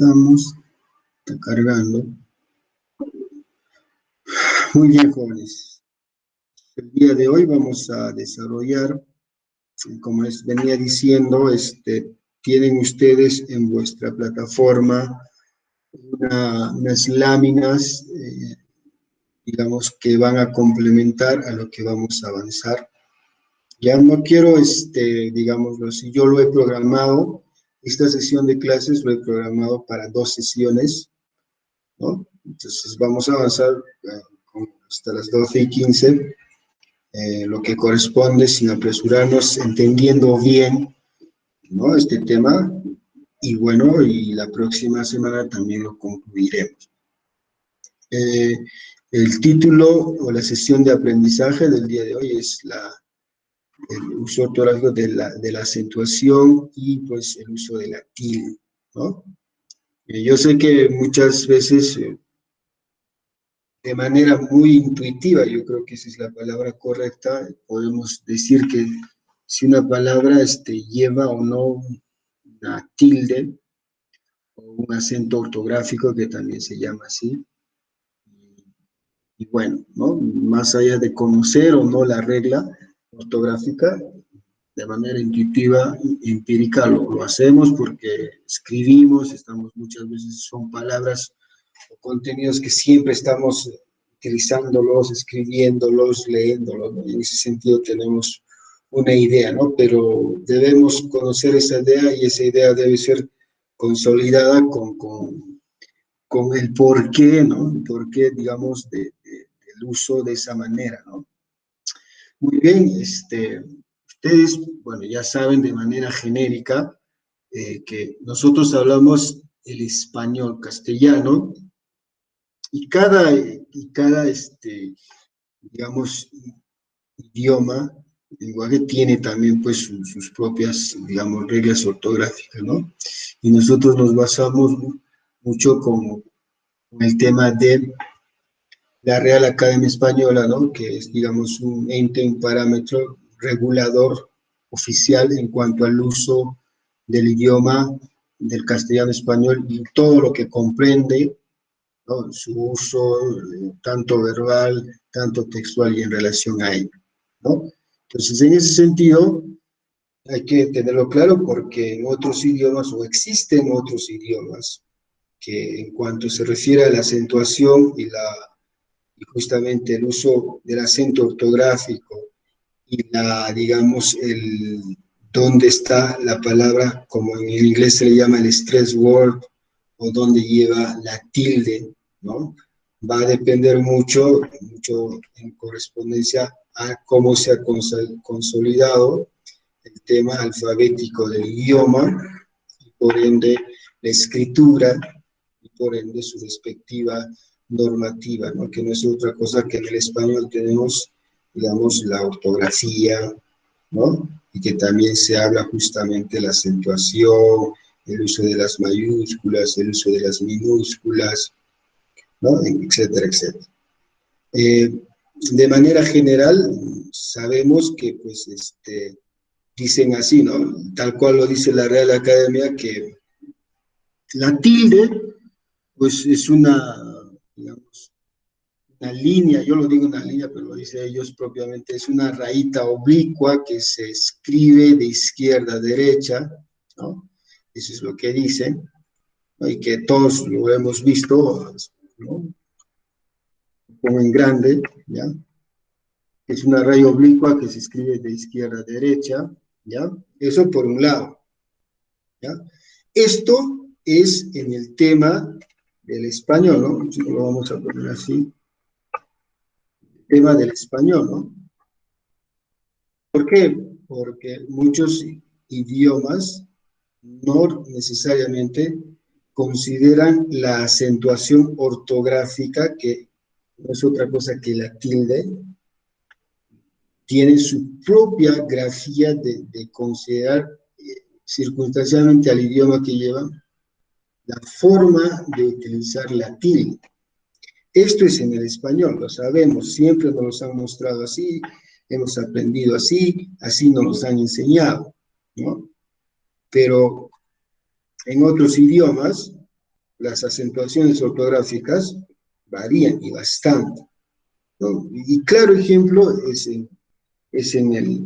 Estamos, está cargando. Muy bien, jóvenes. El día de hoy vamos a desarrollar, como les venía diciendo, tienen ustedes en vuestra plataforma unas láminas, digamos, que van a complementar a lo que vamos a avanzar. Ya no quiero, digámoslo así, yo lo he programado, esta sesión de clases lo he programado para 2 sesiones, ¿no? Entonces vamos a avanzar hasta las 12:15, lo que corresponde sin apresurarnos, entendiendo bien, ¿no?, este tema, y bueno, y la próxima semana también lo concluiremos. El título o la sesión de aprendizaje del día de hoy es el uso ortográfico de la acentuación y pues el uso de la tilde, ¿no? Yo sé que muchas veces, de manera muy intuitiva, yo creo que esa es la palabra correcta, podemos decir que si una palabra lleva o no una tilde o un acento ortográfico, que también se llama así. Y bueno, ¿no?, más allá de conocer o no la regla ortográfica, de manera intuitiva, empírica, lo hacemos porque escribimos, muchas veces son palabras o contenidos que siempre estamos utilizándolos, escribiéndolos, leyéndolos, ¿no? En ese sentido tenemos una idea, ¿no? Pero debemos conocer esa idea y esa idea debe ser consolidada con el porqué, ¿no? El porqué, digamos, del uso de esa manera, ¿no? Muy bien, ustedes, bueno, ya saben de manera genérica que nosotros hablamos el español castellano y cada digamos, idioma, lenguaje tiene también pues sus propias, digamos, reglas ortográficas, ¿no? Y nosotros nos basamos mucho con el tema de la Real Academia Española, ¿no?, que es, digamos, un ente, un parámetro regulador oficial en cuanto al uso del idioma del castellano español y todo lo que comprende, ¿no?, su uso, tanto verbal, tanto textual y en relación a ello, ¿no? Entonces, en ese sentido, hay que tenerlo claro porque en otros idiomas, o existen otros idiomas, que en cuanto se refiere a la acentuación y justamente el uso del acento ortográfico y digamos, dónde está la palabra, como en el inglés se le llama el stress word, o dónde lleva la tilde, ¿no? Va a depender mucho en correspondencia a cómo se ha consolidado el tema alfabético del idioma, y por ende la escritura, y por ende su respectiva normativa, ¿no?, que no es otra cosa que en el español tenemos, digamos, la ortografía, ¿no?, y que también se habla justamente de la acentuación, el uso de las mayúsculas, el uso de las minúsculas, ¿no?, etcétera, etcétera. De manera general, sabemos que, pues, dicen así, ¿no?, tal cual lo dice la Real Academia, que la tilde, pues, es digamos, una línea, yo lo digo una línea, pero lo dicen ellos propiamente, es una rayita oblicua que se escribe de izquierda a derecha, ¿no? Eso es lo que dicen, ¿no?, y que todos lo hemos visto, ¿no?, como en grande, ¿ya? Es una raya oblicua que se escribe de izquierda a derecha, ¿ya? Eso por un lado, ¿ya? Esto es en el tema del español, ¿no? Si lo vamos a poner así, el tema del español, ¿no? ¿Por qué? Porque muchos idiomas no necesariamente consideran la acentuación ortográfica, que no es otra cosa que la tilde, tiene su propia grafía de considerar circunstancialmente al idioma que lleva la forma de utilizar la tilde. Esto es en el español, lo sabemos, siempre nos los han mostrado así, hemos aprendido así, así nos los han enseñado, ¿no? Pero en otros idiomas, las acentuaciones ortográficas varían y bastante, ¿no? Y claro ejemplo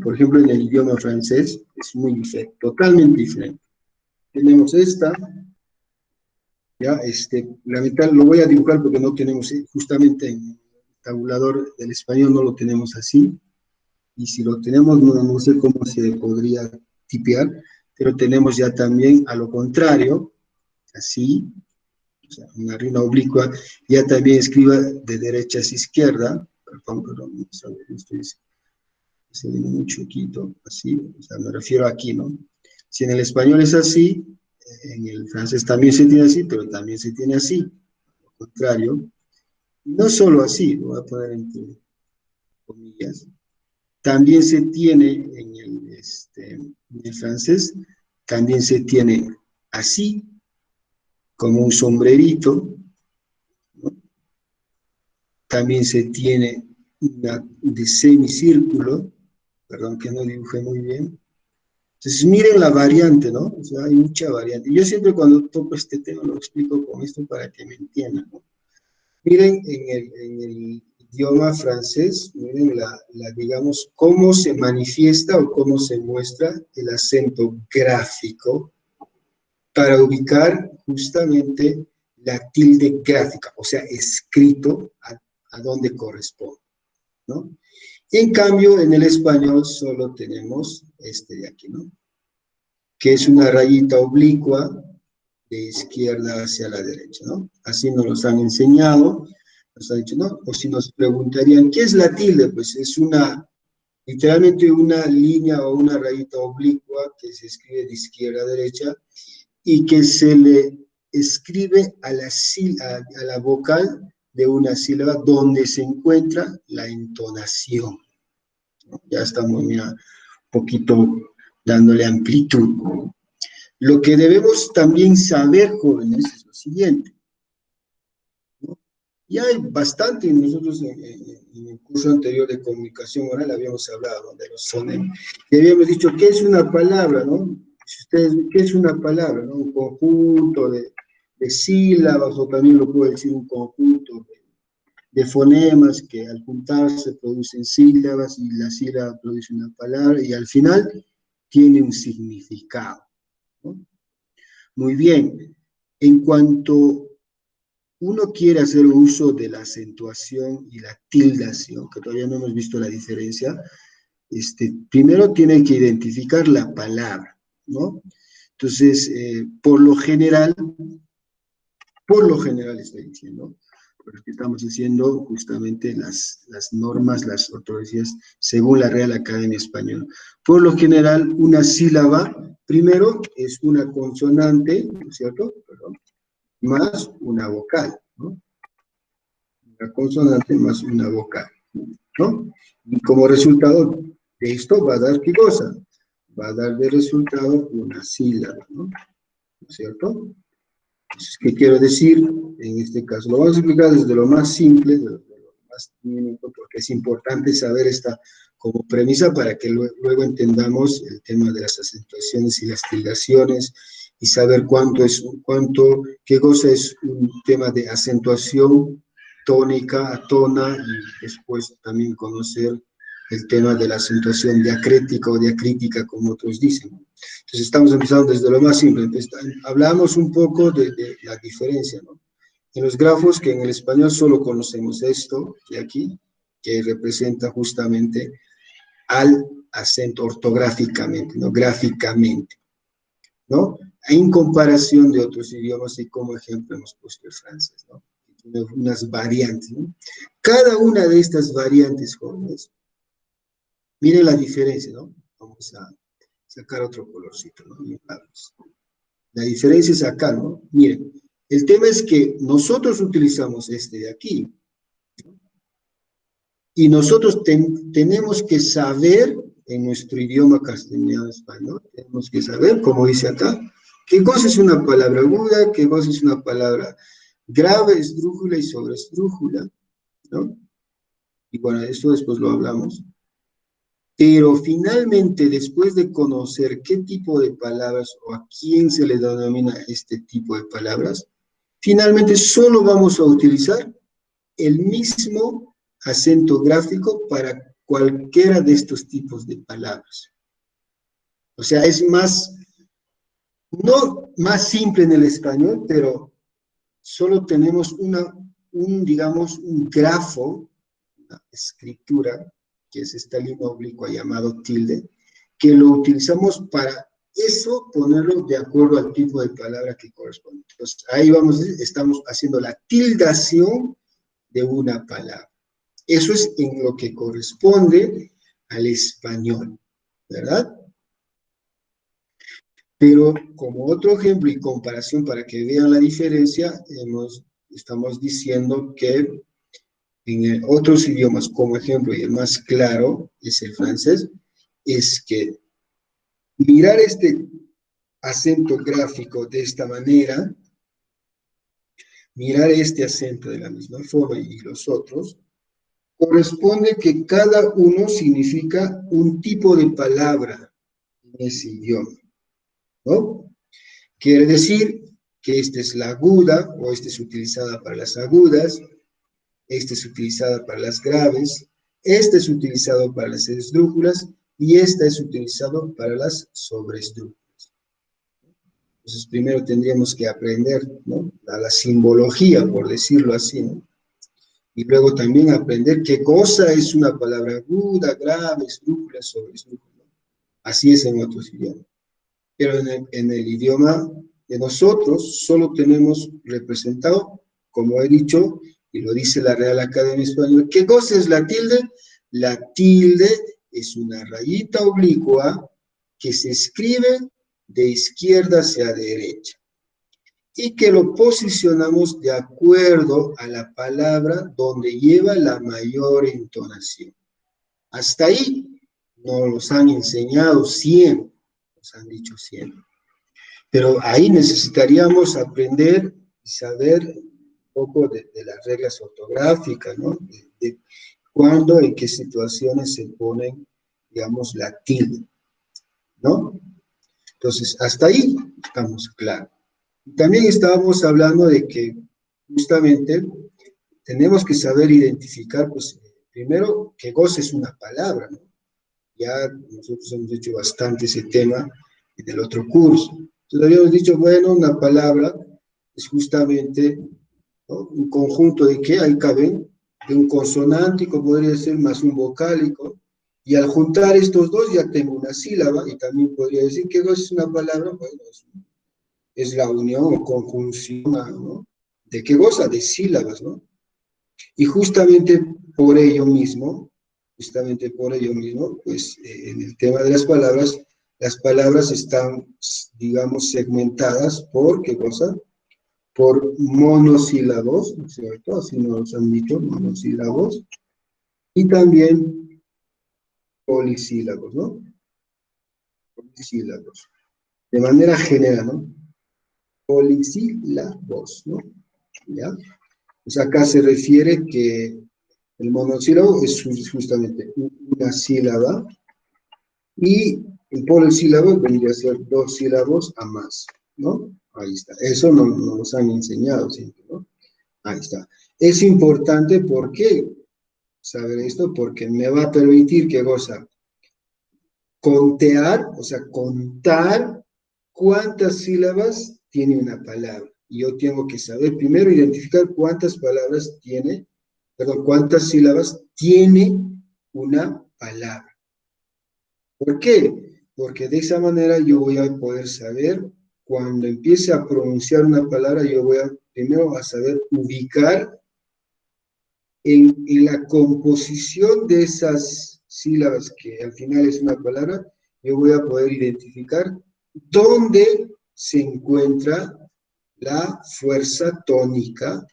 por ejemplo, en el idioma francés, es muy diferente, totalmente diferente. Tenemos esta, ya, lo voy a dibujar porque no tenemos, justamente en el tabulador del español no lo tenemos así, y si lo tenemos, no sé cómo se podría tipear, pero tenemos ya también a lo contrario, así, o sea, una rima oblicua, ya también escriba de derecha hacia izquierda, perdón, se viene muy chiquito, así, o sea, me refiero aquí, ¿no? Si en el español es así, en el francés también se tiene así, pero también se tiene así, al contrario, no solo así, lo voy a poner entre comillas, también se tiene en el francés, también se tiene así, como un sombrerito, ¿no? También se tiene una de semicírculo, perdón que no dibujé muy bien. Entonces, miren la variante, ¿no? O sea, hay mucha variante. Yo siempre cuando toco este tema lo explico con esto para que me entiendan, ¿no? Miren en el idioma francés, miren digamos, cómo se manifiesta o cómo se muestra el acento gráfico para ubicar justamente la tilde gráfica, o sea, escrito a donde corresponde, ¿no? En cambio, en el español solo tenemos este de aquí, ¿no? Que es una rayita oblicua de izquierda hacia la derecha, ¿no? Así nos los han enseñado, nos han dicho, ¿no? O si nos preguntarían, ¿qué es la tilde? Pues es literalmente una línea o una rayita oblicua que se escribe de izquierda a derecha y que se le escribe a la vocal de una sílaba donde se encuentra la entonación. Ya estamos ya un poquito dándole amplitud. Lo que debemos también saber, jóvenes, es lo siguiente, ¿no? Y hay bastante, nosotros en el curso anterior de comunicación oral habíamos hablado, ¿no?, de los fonemas, y habíamos dicho, ¿qué es una palabra, no? Si ustedes, ¿qué es una palabra, no? Un conjunto de sílabas, o también lo puedo decir un conjunto de fonemas que al juntarse producen sílabas, y la sílaba produce una palabra, y al final tiene un significado, ¿no? Muy bien, en cuanto uno quiere hacer uso de la acentuación y la tildación, que todavía no hemos visto la diferencia, primero tiene que identificar la palabra, ¿no? Entonces, por lo general estoy diciendo, porque estamos haciendo justamente las normas, las ortografías, según la Real Academia Española. Por lo general, una sílaba, primero, es una consonante, ¿no es cierto? Perdón, más una vocal, ¿no? Una consonante más una vocal, ¿no? Y como resultado de esto va a dar, ¿qué cosa? Va a dar de resultado una sílaba, ¿no? ¿No es cierto? Entonces, ¿qué quiero decir? En este caso, lo vamos a explicar desde lo más simple, de lo más diminuto, porque es importante saber esta como premisa para que luego entendamos el tema de las acentuaciones y las tildaciones, y saber qué cosa es un tema de acentuación tónica, atona, y después también conocer el tema de la acentuación diacrítica o diacrítica, como otros dicen. Entonces estamos empezando desde lo más simple. Entonces, hablamos un poco de la diferencia, ¿no? En los grafos, que en el español solo conocemos esto de aquí, que representa justamente al acento ortográficamente, ¿no? Gráficamente, ¿no? En comparación de otros idiomas, y como ejemplo hemos puesto el francés, ¿no? Tiene unas variantes, ¿no? Cada una de estas variantes, jóvenes, miren la diferencia, ¿no? Vamos a sacar otro colorcito, ¿no? La diferencia es acá, ¿no? Miren, el tema es que nosotros utilizamos este de aquí, ¿no? Y nosotros tenemos que saber, en nuestro idioma castellano español, tenemos que saber, como dice acá, qué cosa es una palabra aguda, qué cosa es una palabra grave, esdrújula y sobreesdrújula, ¿no? Y bueno, esto después lo hablamos. Pero finalmente, después de conocer qué tipo de palabras o a quién se le denomina este tipo de palabras, finalmente solo vamos a utilizar el mismo acento gráfico para cualquiera de estos tipos de palabras. O sea, es más, no más simple en el español, pero solo tenemos digamos, un grafo, una escritura, que es esta línea oblicua llamado tilde, que lo utilizamos para eso, ponerlo de acuerdo al tipo de palabra que corresponde. Entonces, ahí estamos haciendo la tildación de una palabra. Eso es en lo que corresponde al español, ¿verdad? Pero como otro ejemplo y comparación para que vean la diferencia, estamos diciendo que en otros idiomas, como ejemplo, y el más claro es el francés, es que mirar este acento gráfico de esta manera, mirar este acento de la misma forma y los otros, corresponde que cada uno significa un tipo de palabra en ese idioma, ¿no? Quiere decir que esta es la aguda, o esta es utilizada para las agudas, esta es utilizada para las graves, esta es utilizado para las esdrújulas, y esta es utilizado para las sobresdrújulas. Entonces, primero tendríamos que aprender, ¿no?, la simbología, por decirlo así, ¿no? Y luego también aprender qué cosa es una palabra aguda, grave, esdrújula, sobresdrújula. Así es en otros idiomas. Pero en el idioma de nosotros solo tenemos representado, como he dicho, y lo dice la Real Academia Española, ¿qué cosa es la tilde? La tilde es una rayita oblicua que se escribe de izquierda hacia derecha y que lo posicionamos de acuerdo a la palabra donde lleva la mayor entonación. Hasta ahí nos los han enseñado siempre, nos han dicho siempre. Pero ahí necesitaríamos aprender y saber un poco de las reglas ortográficas, ¿no? De cuándo, en qué situaciones se ponen, digamos, la tilde, ¿no? Entonces, hasta ahí estamos claros. También estábamos hablando de que justamente tenemos que saber identificar, pues, primero, qué cosa es una palabra, ¿no? Ya nosotros hemos hecho bastante ese tema en el otro curso. Entonces habíamos dicho, bueno, una palabra es justamente, ¿no?, un conjunto de que ahí caben, de un consonántico podría ser más un vocálico, y al juntar estos dos ya tengo una sílaba, y también podría decir que es una palabra, bueno, es la unión o conjunción, ¿no?, ¿de qué cosa? De sílabas, ¿no? Y justamente por ello mismo, pues en el tema de las palabras están, digamos, segmentadas por, ¿qué cosa? Por monosílabos, ¿no es cierto? Así nos han dicho, monosílabos, y también polisílabos, ¿no? Polisílabos. De manera general, ¿no? Polisílabos, ¿no? ¿Ya? Pues acá se refiere que el monosílabo es justamente una sílaba, y el polisílabo vendría a ser dos sílabos a más, ¿no? Ahí está. Eso nos han enseñado siempre, ¿no? Ahí está. Es importante, ¿por qué saber esto? Porque me va a permitir, ¿qué cosa? Contear, o sea, contar cuántas sílabas tiene una palabra. Y yo tengo que saber, primero, identificar cuántas palabras tiene, perdón, cuántas sílabas tiene una palabra. ¿Por qué? Porque de esa manera yo voy a poder saber, cuando empiece a pronunciar una palabra, yo voy primero a saber ubicar en la composición de esas sílabas, que al final es una palabra, yo voy a poder identificar dónde se encuentra la fuerza tónica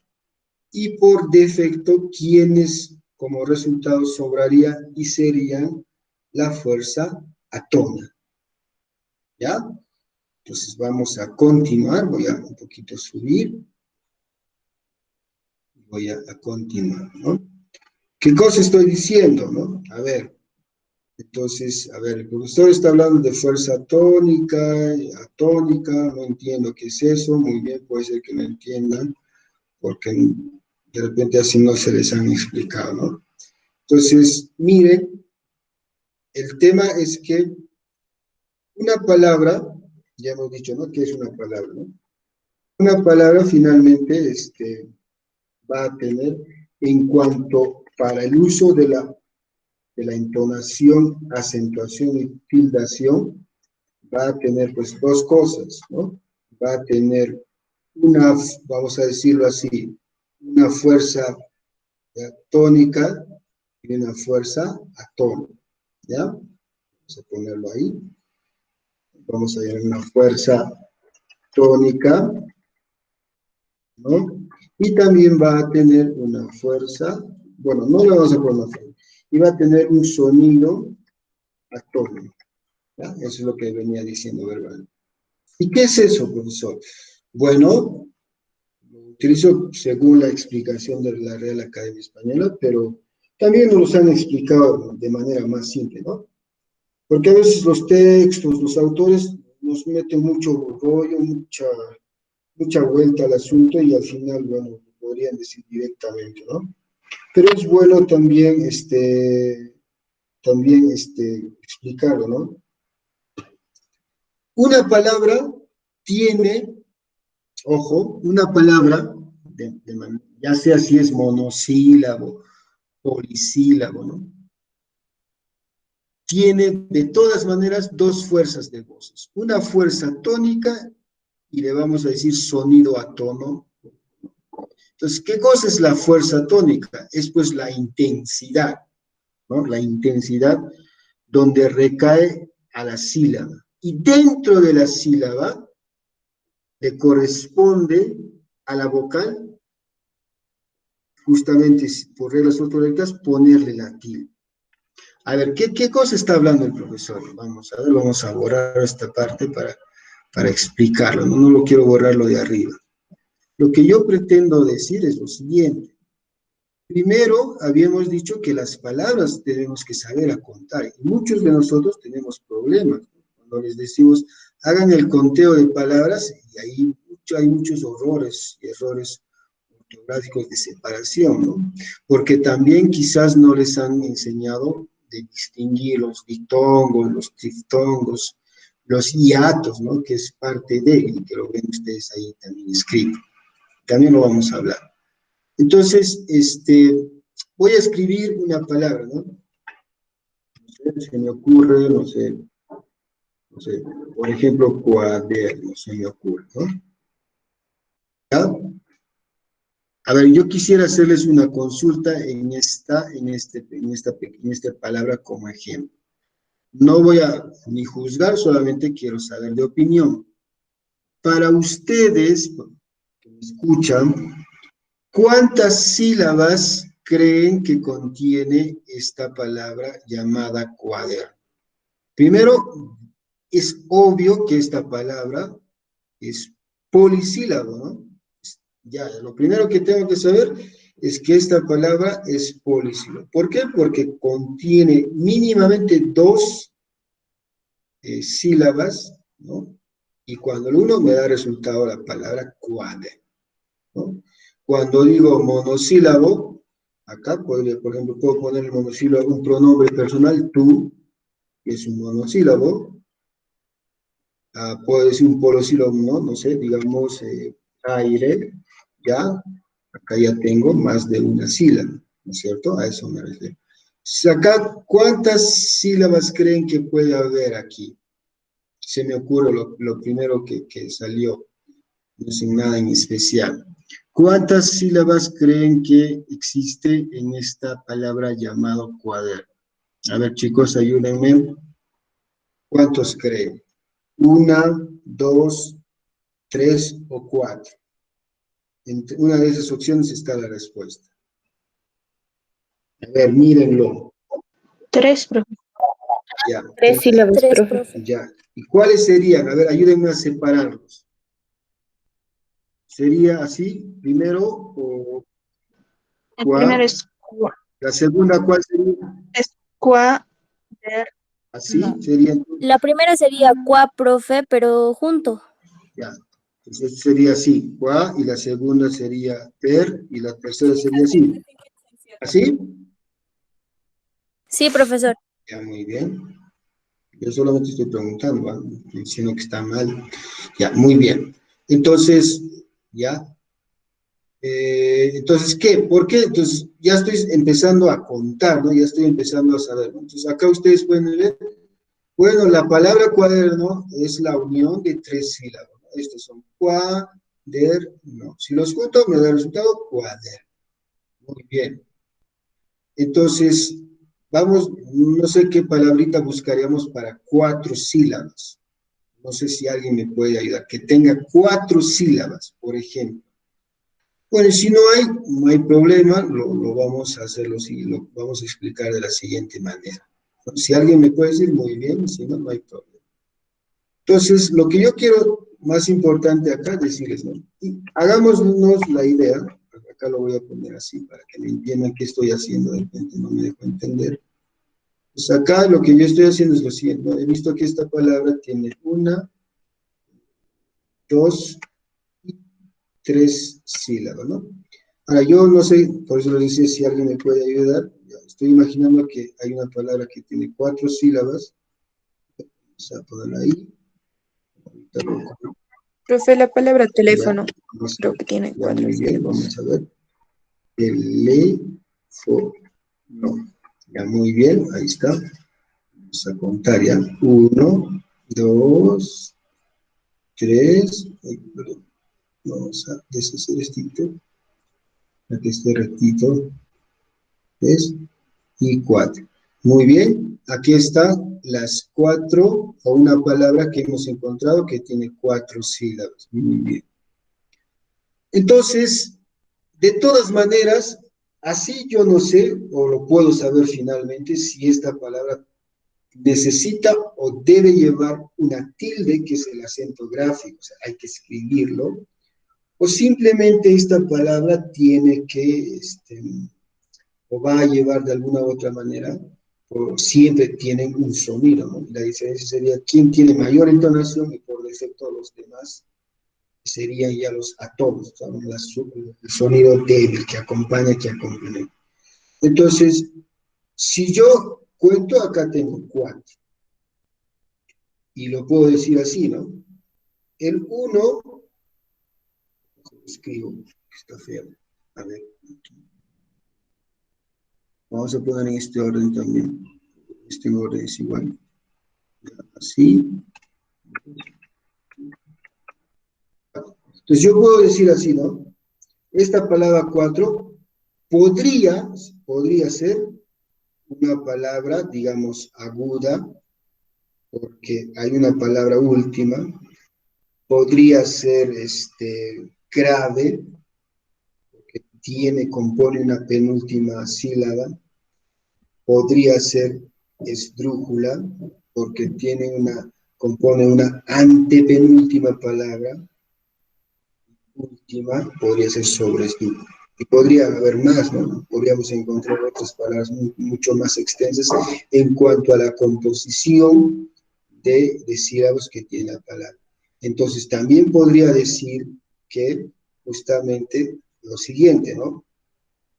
y por defecto quiénes como resultado sobraría y serían la fuerza atona. ¿Ya? Entonces vamos a continuar, voy a un poquito subir, voy a continuar, ¿no? ¿Qué cosa estoy diciendo, no? A ver, entonces, a ver, el profesor está hablando de fuerza tónica, atónica, no entiendo qué es eso, muy bien, puede ser que no entiendan. porque de repente así no se les han explicado, ¿no? Entonces, miren, el tema es que una palabra, ya hemos dicho, ¿no? ¿Qué es una palabra, no? Una palabra finalmente va a tener, en cuanto para el uso de la entonación, acentuación y tildación, va a tener pues dos cosas, ¿no? Va a tener una, vamos a decirlo así, una fuerza, ¿ya?, tónica y una fuerza atónica, ¿ya? Vamos a ponerlo ahí. Vamos a ver una fuerza tónica, ¿no? Y también va a tener una fuerza, bueno, no le vamos a poner una fuerza, y va a tener un sonido atónico, ¿ya? Eso es lo que venía diciendo, ¿verdad? ¿Y qué es eso, profesor? Bueno, lo utilizo según la explicación de la Real Academia Española, pero también nos los han explicado de manera más simple, ¿no? Porque a veces los textos, los autores nos meten mucho rollo, mucha vuelta al asunto y al final, bueno, podrían decir directamente, ¿no? Pero es bueno también, explicarlo, ¿no? Una palabra tiene, ojo, una palabra, ya sea si es monosílabo, polisílabo, ¿no? Tiene de todas maneras dos fuerzas de voces. Una fuerza tónica y le vamos a decir sonido a tono. Entonces, ¿qué cosa es la fuerza tónica? Es pues la intensidad, ¿no? La intensidad donde recae a la sílaba. Y dentro de la sílaba le corresponde a la vocal, justamente por reglas ortográficas, ponerle la tilde. A ver, ¿qué cosa está hablando el profesor? Vamos a ver, vamos a borrar esta parte para explicarlo, ¿no? No lo quiero borrarlo de arriba. Lo que yo pretendo decir es lo siguiente. Primero, habíamos dicho que las palabras tenemos que saber a contar, y muchos de nosotros tenemos problemas, ¿no? Cuando les decimos, hagan el conteo de palabras, y ahí hay muchos errores ortográficos de separación, ¿no? Porque también quizás no les han enseñado de distinguir los dictongos, los triftongos, los hiatos, ¿no? Que es parte de, y que lo ven ustedes ahí también escrito. También lo vamos a hablar. Entonces, voy a escribir una palabra, ¿no? No sé, se me ocurre, no sé, por ejemplo, cuaderno, se me ocurre, ¿no? ¿Ya? A ver, yo quisiera hacerles una consulta en esta palabra como ejemplo. No voy a ni juzgar, solamente quiero saber de opinión. Para ustedes, que me escuchan, ¿cuántas sílabas creen que contiene esta palabra llamada cuaderno? Primero, es obvio que esta palabra es polisílabo, ¿no? Ya, lo primero que tengo que saber es que esta palabra es polisílabo. ¿Por qué? Porque contiene mínimamente dos sílabas, ¿no? Y cuando el uno me da resultado la palabra cuaderno, ¿no? Cuando digo monosílabo, acá podría, por ejemplo, puedo poner el monosílabo, un pronombre personal, tú, que es un monosílabo. Puedo decir un polosílabo, ¿no? No sé, digamos, aire, ya, acá ya tengo más de una sílaba, ¿no es cierto? A eso me refiero. Acá, ¿cuántas sílabas creen que puede haber aquí? Se me ocurre lo primero que salió, no sin nada en especial. ¿Cuántas sílabas creen que existe en esta palabra llamado cuaderno? A ver, chicos, ayúdenme. ¿Cuántos creen? ¿Una, dos, tres o cuatro? Entre una de esas opciones está la respuesta. A ver, mírenlo. Tres, profe. Ya. Tres sílabas, profe. Ya. ¿Y cuáles serían? A ver, ayúdenme a separarlos. ¿Sería así, primero, o El primero es la segunda, cuál sería? cuaderno. Así sería. La primera sería cuá, profe, pero junto. Ya. Entonces sería así, qua, y la segunda sería per, y la tercera sería así. ¿Así? Sí, profesor. Ya, muy bien. Yo solamente estoy preguntando, ¿va? Diciendo que está mal. Ya, muy bien. Entonces, ya. Entonces, ¿qué? ¿Por qué? Entonces, ya estoy empezando a contar, ¿no? Ya estoy empezando a saber, ¿no? Entonces, acá ustedes pueden ver, bueno, la palabra cuaderno es la unión de tres sílabas, ¿no? Estos son cuaderno. Si los junto, me da el resultado cuaderno. Muy bien. Entonces, vamos, no sé qué palabrita buscaríamos para cuatro sílabas. No sé si alguien me puede ayudar. Que tenga cuatro sílabas, por ejemplo. Bueno, si no hay problema, lo vamos a hacer, lo vamos a explicar de la siguiente manera. Si alguien me puede decir, muy bien, si no, no hay problema. Entonces, lo que yo quiero, más importante acá, decirles, ¿no? Y hagámonos la idea, acá lo voy a poner así, para que me entiendan qué estoy haciendo, de repente no me dejo entender. Pues acá lo que yo estoy haciendo es lo siguiente, ¿no? He visto que esta palabra tiene una, dos y tres sílabas, ¿no? Ahora, yo no sé, por eso les decía si alguien me puede ayudar. Ya, estoy imaginando que hay una palabra que tiene cuatro sílabas. Vamos a ponerla ahí. Ahorita Profe, la palabra ya, teléfono vamos a creo ver. que tiene Ya, cuatro muy bien, sílabas. vamos a ver. Teléfono. Ya, muy bien, ahí está. Vamos a contar ya. Uno, dos, tres. Ay, perdón. Vamos a deshacer esto para que esté rectito. ¿Ves? Y cuatro. Muy bien, aquí están las cuatro, o una palabra que hemos encontrado que tiene cuatro sílabas. Muy bien. Entonces, de todas maneras, así yo no sé, o lo puedo saber finalmente, si esta palabra necesita o debe llevar una tilde, que es el acento gráfico, o sea, hay que escribirlo, o simplemente esta palabra tiene que, o va a llevar de alguna u otra manera, o siempre tienen un sonido, ¿no? La diferencia sería quién tiene mayor entonación y por defecto los demás serían ya los átomos, el sonido débil que acompaña, que acompaña. Entonces, si yo cuento, acá tengo cuatro, y lo puedo decir así, ¿no? El uno, escribo, está feo, a ver, vamos a poner en este orden también, este orden es igual, así. Entonces yo puedo decir así, ¿no? Esta palabra cuatro podría ser una palabra, digamos, aguda, porque hay una palabra última, podría ser grave, porque compone una penúltima sílaba, podría ser esdrújula, porque compone una antepenúltima palabra, última, podría ser sobreescrito. Y podría haber más, ¿no? Podríamos encontrar otras palabras mucho más extensas en cuanto a la composición de sílabos que tiene la palabra. Entonces, también podría decir que justamente lo siguiente, ¿no?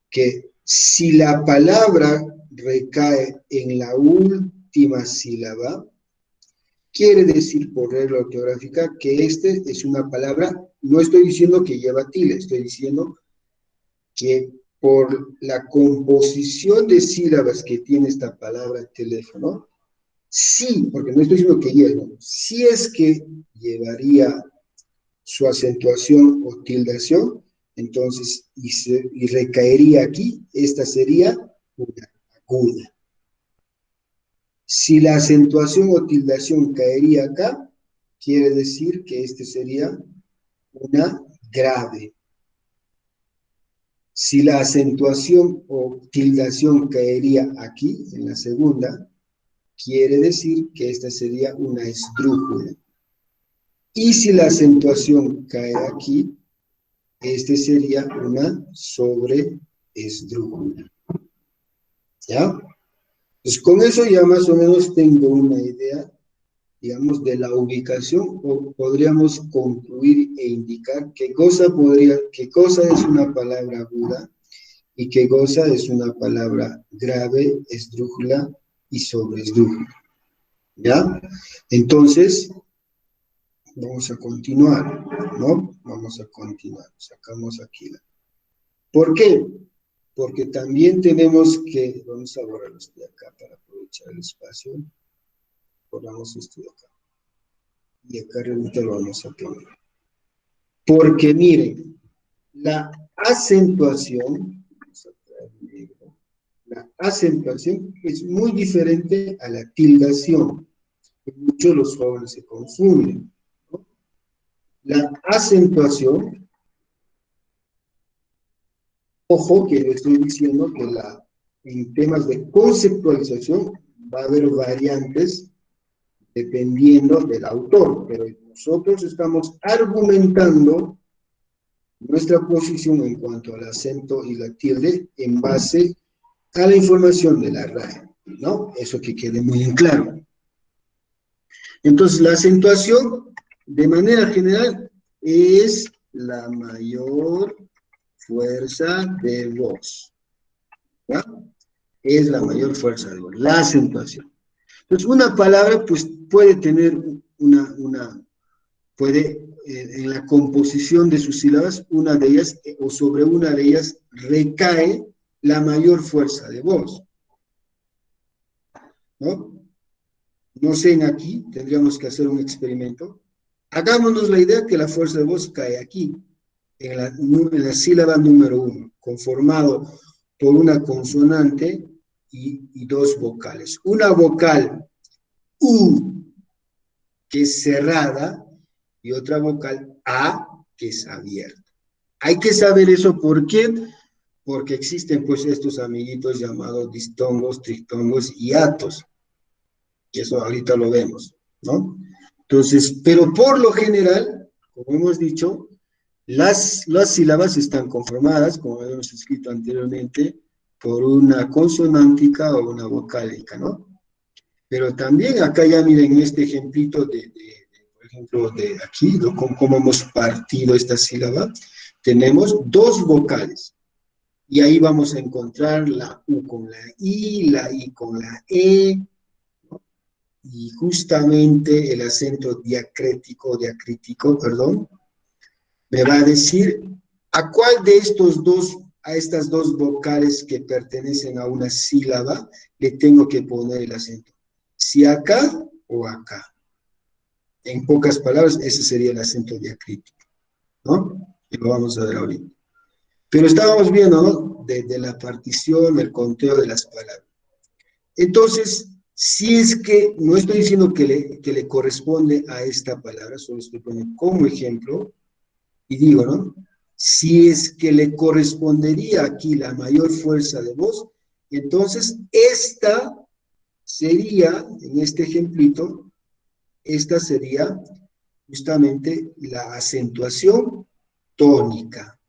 Que si la palabra recae en la última sílaba, quiere decir por regla ortográfica que es una palabra, no estoy diciendo que lleva tilde, estoy diciendo que por la composición de sílabas que tiene esta palabra teléfono, sí, porque no estoy diciendo que lleva, sí es que llevaría su acentuación o tildación, entonces, y recaería aquí, esta sería una aguda. Si la acentuación o tildación caería acá, quiere decir que este sería una grave. Si la acentuación o tildación caería aquí, en la segunda, quiere decir que esta sería una esdrújula. Y si la acentuación cae aquí, este sería una sobreesdrújula. ¿Ya? Pues con eso ya más o menos tengo una idea digamos, de la ubicación, podríamos concluir e indicar qué cosa es una palabra aguda y qué cosa es una palabra grave, esdrújula y sobreesdrújula. ¿Ya? Entonces, vamos a continuar, ¿no? Vamos a continuar. Sacamos aquí la... ¿Por qué? Porque también tenemos que... Vamos a borrar esto de acá para aprovechar el espacio. Borramos esto de acá. Y acá arriba lo vamos a poner. Porque miren, la acentuación, la acentuación es muy diferente a la tildación. Muchos los jóvenes se confunden, ¿no? La acentuación, ojo que le estoy diciendo que en temas de conceptualización va a haber variantes dependiendo del autor, pero nosotros estamos argumentando nuestra posición en cuanto al acento y la tilde en base a la información de la RAE, ¿no? Eso que quede muy en claro. Entonces, la acentuación, de manera general, es la mayor fuerza de voz, ¿ya? Es la mayor fuerza de voz, la acentuación. Entonces, una palabra, pues, puede tener en la composición de sus sílabas, una de ellas, o sobre una de ellas, recae la mayor fuerza de voz, ¿no? No sé, en aquí tendríamos que hacer un experimento. Hagámonos la idea que la fuerza de voz cae aquí, en la sílaba número 1, conformado por una consonante y dos vocales. Una vocal U, que es cerrada, y otra vocal A, que es abierta. Hay que saber eso, ¿por qué? Porque existen pues estos amiguitos llamados distongos, trictongos y atos. Y eso ahorita lo vemos, ¿no? Entonces, pero por lo general, como hemos dicho, las sílabas están conformadas, como habíamos escrito anteriormente, por una consonántica o una vocálica, ¿no? Pero también acá ya miren este ejemplito por ejemplo, de aquí, ¿no? Cómo hemos partido esta sílaba. Tenemos dos vocales. Y ahí vamos a encontrar la U con la I con la E, ¿no? Y justamente el acento diacrítico, perdón, me va a decir a cuál de estas dos vocales que pertenecen a una sílaba le tengo que poner el acento. Si acá o acá. En pocas palabras, ese sería el acento diacrítico, ¿no? Y lo vamos a ver ahorita. Pero estábamos viendo, ¿no? De la partición, el conteo de las palabras. Entonces, si es que, no estoy diciendo que le corresponde a esta palabra, solo estoy poniendo como ejemplo, y digo, ¿no? Si es que le correspondería aquí la mayor fuerza de voz, entonces esta sería, en este ejemplito, esta sería justamente la acentuación tónica,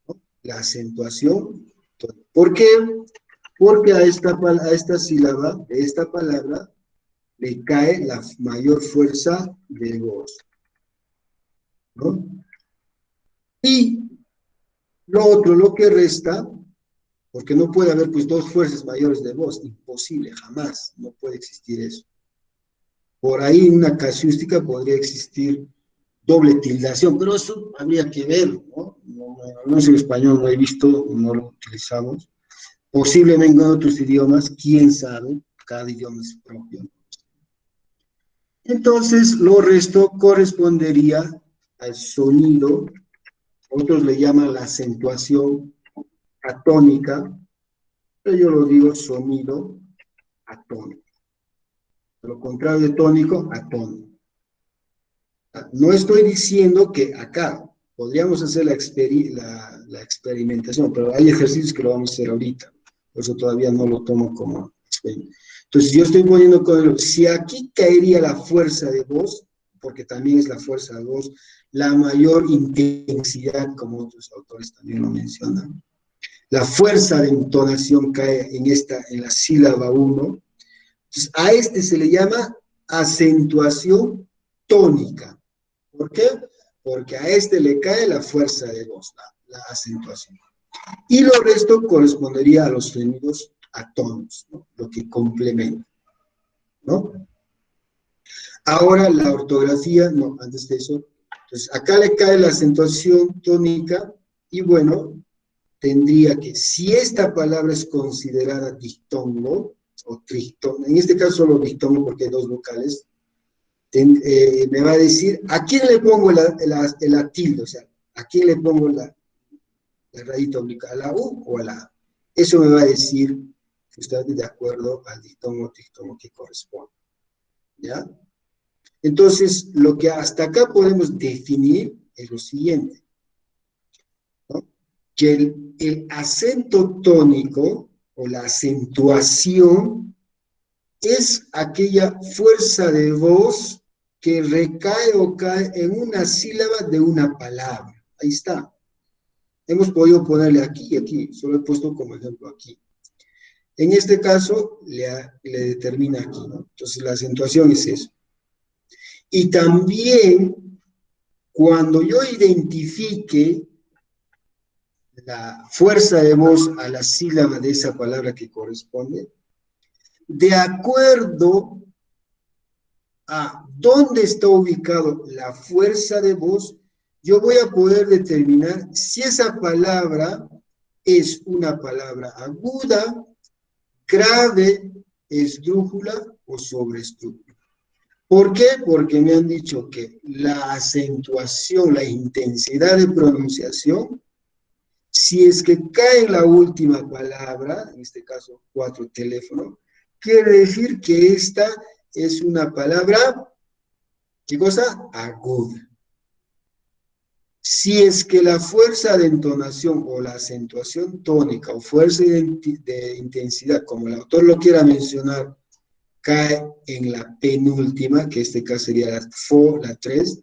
¿no? La acentuación tónica. ¿Por qué? Porque a esta sílaba, de esta palabra, le cae la mayor fuerza de voz, ¿no? Y lo otro, lo que resta, porque no puede haber pues dos fuerzas mayores de voz, imposible, jamás, no puede existir eso. Por ahí en una casuística podría existir doble tildación, pero eso habría que verlo, ¿no? No es en español, no he visto, no lo utilizamos. Posiblemente en otros idiomas, quién sabe, cada idioma es propio. Entonces, lo resto correspondería al sonido, otros le llaman la acentuación atónica, pero yo lo digo sonido atónico. Lo contrario de tónico, atónico. No estoy diciendo que acá podríamos hacer la experimentación, pero hay ejercicios que lo vamos a hacer ahorita, por eso todavía no lo tomo como experimento. Entonces yo estoy poniendo código, si aquí caería la fuerza de voz, porque también es la fuerza de voz, la mayor intensidad, como otros autores también lo mencionan, la fuerza de entonación cae en la sílaba 1, entonces a este se le llama acentuación tónica. ¿Por qué? Porque a este le cae la fuerza de voz, la acentuación. Y lo resto correspondería a los sonidos atónicos, ¿no? Lo que complementa, ¿no? Ahora la ortografía, no, antes de eso. Entonces, acá le cae la acentuación tónica y bueno, tendría que, si esta palabra es considerada dictongo o trictongo, en este caso solo dictongo porque hay dos vocales, me va a decir, ¿a quién le pongo la tilde? O sea, ¿a quién le pongo la rayita oblicuada? ¿A la U o a la A? Eso me va a decir justamente de acuerdo al dictongo o trictongo que corresponde. ¿Ya? Entonces, lo que hasta acá podemos definir es lo siguiente, ¿no? Que el acento tónico o la acentuación es aquella fuerza de voz que recae o cae en una sílaba de una palabra. Ahí está. Hemos podido ponerle aquí y aquí, solo he puesto como ejemplo aquí. En este caso, le determina aquí, ¿no? Entonces, la acentuación es eso. Y también, cuando yo identifique la fuerza de voz a la sílaba de esa palabra que corresponde, de acuerdo a dónde está ubicado la fuerza de voz, yo voy a poder determinar si esa palabra es una palabra aguda, grave, esdrújula o sobreesdrújula. ¿Por qué? Porque me han dicho que la acentuación, la intensidad de pronunciación, si es que cae en la última palabra, en este caso 4 teléfono, quiere decir que esta es una palabra, ¿qué cosa? Aguda. Si es que la fuerza de entonación o la acentuación tónica o fuerza de intensidad, como el autor lo quiera mencionar, cae en la penúltima, que en este caso sería la FO, la 3,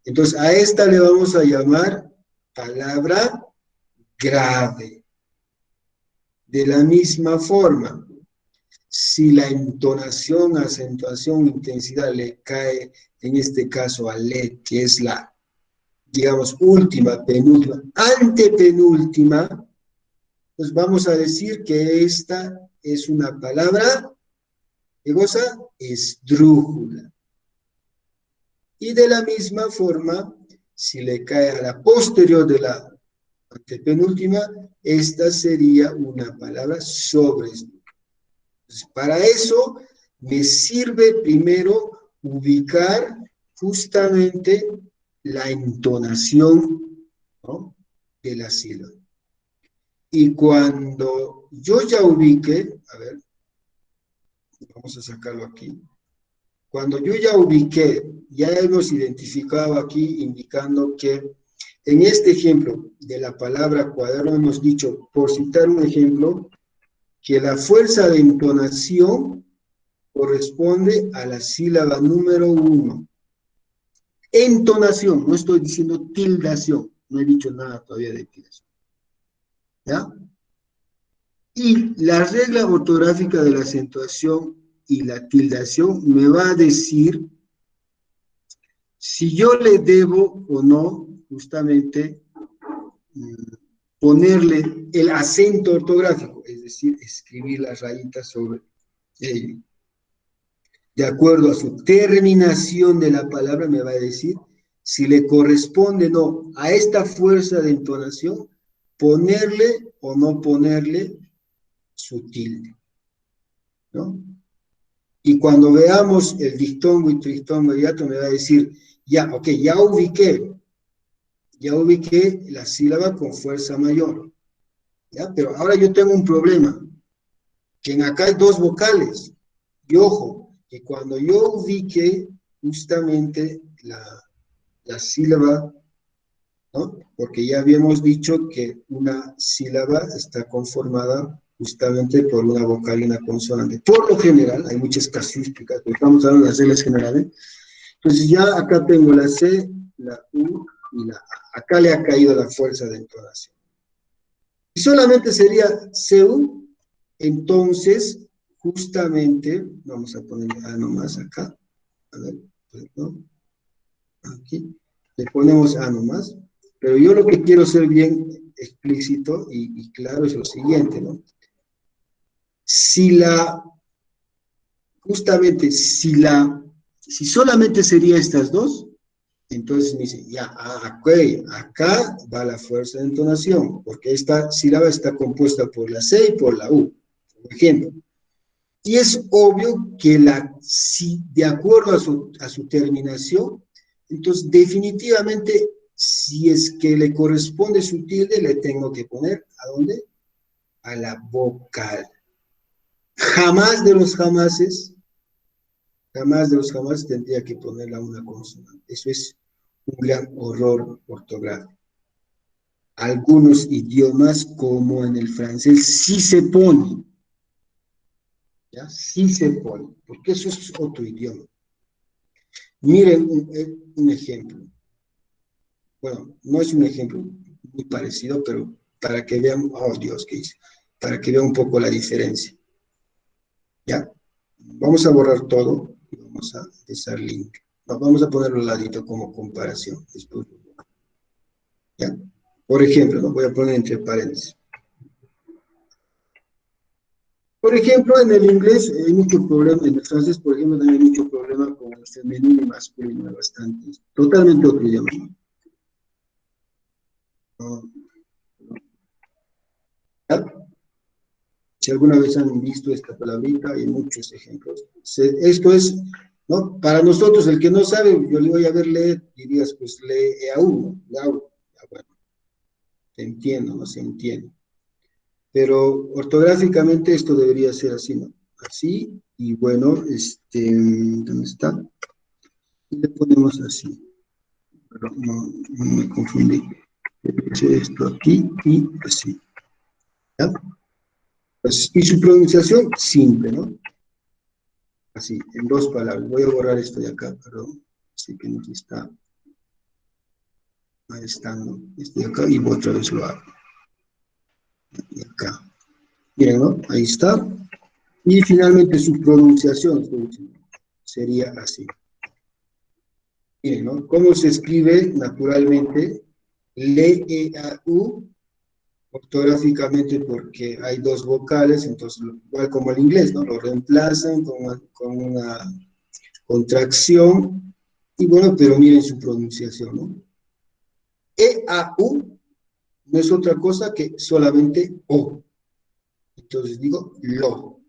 entonces a esta le vamos a llamar palabra grave. De la misma forma, si la entonación, acentuación, intensidad le cae, en este caso a LED, que es la, digamos, última, penúltima, antepenúltima, pues vamos a decir que esta es una palabra, ¿qué cosa? Esdrújula. Y de la misma forma, si le cae a la posterior de la antepenúltima, esta sería una palabra sobreesdrújula. Para eso me sirve primero ubicar justamente la entonación, ¿no?, de la sílaba. Y cuando yo ya ubique, a ver, vamos a sacarlo aquí. Cuando yo ya ubiqué, ya hemos identificado aquí indicando que en este ejemplo de la palabra cuaderno hemos dicho, por citar un ejemplo, que la fuerza de entonación corresponde a la sílaba número 1. Entonación, no estoy diciendo tildación, no he dicho nada todavía de tildación. ¿Ya? Y la regla ortográfica de la acentuación y la tildación me va a decir si yo le debo o no justamente ponerle el acento ortográfico, es decir, escribir las rayitas sobre ello. De acuerdo a su terminación de la palabra, me va a decir si le corresponde o no a esta fuerza de entonación ponerle o no ponerle su tilde, ¿no? Y cuando veamos el dictongo y trictongo inmediato, me va a decir, ya, ok, ya ubiqué la sílaba con fuerza mayor, ¿ya? Pero ahora yo tengo un problema, que en acá hay dos vocales, y ojo, que cuando yo ubique justamente la sílaba, ¿no?, porque ya habíamos dicho que una sílaba está conformada justamente por una vocal y una consonante. Por lo general, hay muchas casuísticas, pero estamos hablando de las reglas generales. Entonces ya acá tengo la C, la U y la A. Acá le ha caído la fuerza de entonación. Y solamente sería CU, entonces, justamente, vamos a poner A nomás acá, A ver, ¿no? Aquí le ponemos A nomás, pero yo lo que quiero ser bien explícito y claro es lo siguiente, ¿no? Si justamente, si solamente sería estas dos, entonces me dice, ya, ok, acá va la fuerza de entonación, porque esta sílaba está compuesta por la C y por la U, por ejemplo. Y es obvio que si de acuerdo a su terminación, entonces definitivamente, si es que le corresponde su tilde, le tengo que poner, ¿a dónde? A la vocal. Jamás de los jamases, jamás de los jamases tendría que ponerla a una consonante. Eso es un gran horror ortográfico. Algunos idiomas, como en el francés, sí se pone, ¿ya? Sí se pone, porque eso es otro idioma. Miren un ejemplo. Bueno, no es un ejemplo muy parecido, pero para que vean, oh Dios, ¿qué hice? Para que vean un poco la diferencia. ¿Ya? Vamos a borrar todo y vamos a empezar link. Vamos a ponerlo al ladito como comparación. Después, ¿ya? Por ejemplo, lo voy a poner entre paréntesis. Por ejemplo, en el inglés hay mucho problema, en el francés, por ejemplo, también hay mucho problema con el femenino y masculino, bastante. Totalmente otro idioma. ¿No? ¿Ya? Si alguna vez han visto esta palabrita, hay muchos ejemplos. Esto es, ¿no? Para nosotros, el que no sabe, yo le voy a ver leer, dirías, pues lee EAU, ¿no? EAU. Ya, bueno, se entiende, no se entiende. Pero ortográficamente esto debería ser así, ¿no? Así, y bueno, ¿dónde está? Y le ponemos así. Pero no me confundí. Debe ser esto aquí y así. ¿Ya? Pues, y su pronunciación, simple, ¿no? Así, en dos palabras. Voy a borrar esto de acá, perdón. Así que nos está molestando. Este de acá y otra vez lo hago. Y acá. Miren, ¿no? Ahí está. Y finalmente su pronunciación sería así. Miren, ¿no? ¿Cómo se escribe naturalmente? L-E-A-U, ortográficamente porque hay dos vocales, entonces igual como el inglés, ¿no? Lo reemplazan con una contracción, y bueno, pero miren su pronunciación, ¿no? E-A-U no es otra cosa que solamente O. Entonces digo lo.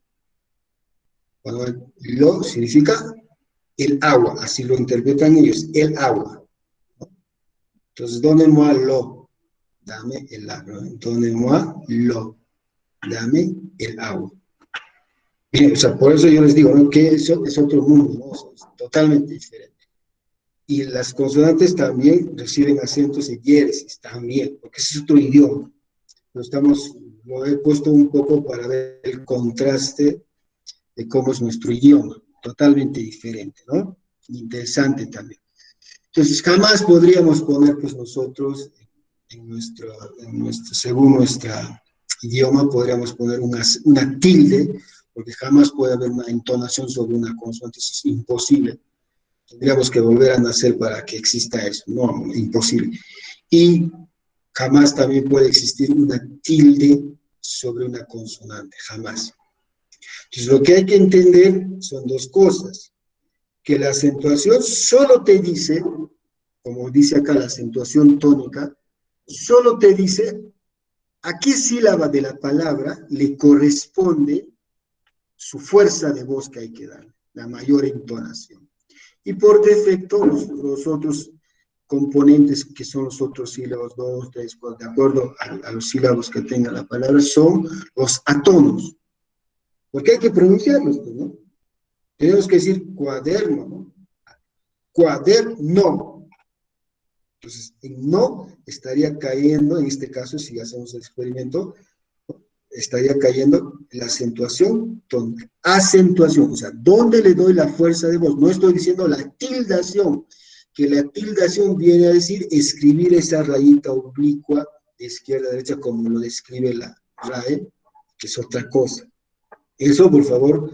Cuando lo significa el agua, así lo interpretan ellos, el agua. Entonces, donnez-moi lo, dame el agua. Donnez-moi lo, dame el agua. Bien, o sea, por eso yo les digo, ¿no? Que eso es otro mundo, ¿no? Es totalmente diferente. Y las consonantes también reciben acentos y diéresis, también, porque ese es otro idioma. Lo he puesto un poco para ver el contraste de cómo es nuestro idioma, totalmente diferente, ¿no? Interesante también. Entonces, jamás podríamos poner, pues nosotros, según nuestro idioma, podríamos poner una tilde, porque jamás puede haber una entonación sobre una consonante, eso es imposible. Tendríamos que volver a nacer para que exista eso, no, imposible. Y jamás también puede existir una tilde sobre una consonante, jamás. Entonces, lo que hay que entender son dos cosas, que la acentuación solo te dice, como dice acá la acentuación tónica, solo te dice a qué sílaba de la palabra le corresponde su fuerza de voz que hay que dar, la mayor entonación. Y por defecto, los otros componentes que son los otros sílabos, 2, 3, 4, de acuerdo a los sílabos que tenga la palabra, son los atonos. Porque hay que pronunciarlos, ¿no? Tenemos que decir cuaderno, ¿no? Cuaderno. Entonces, en no estaría cayendo, en este caso, si hacemos el experimento, estaría cayendo la acentuación tónica. Acentuación, o sea, ¿dónde le doy la fuerza de voz? No estoy diciendo la tildación, que la tildación viene a decir escribir esa rayita oblicua de izquierda a derecha como lo describe la RAE, que es otra cosa. Eso, por favor,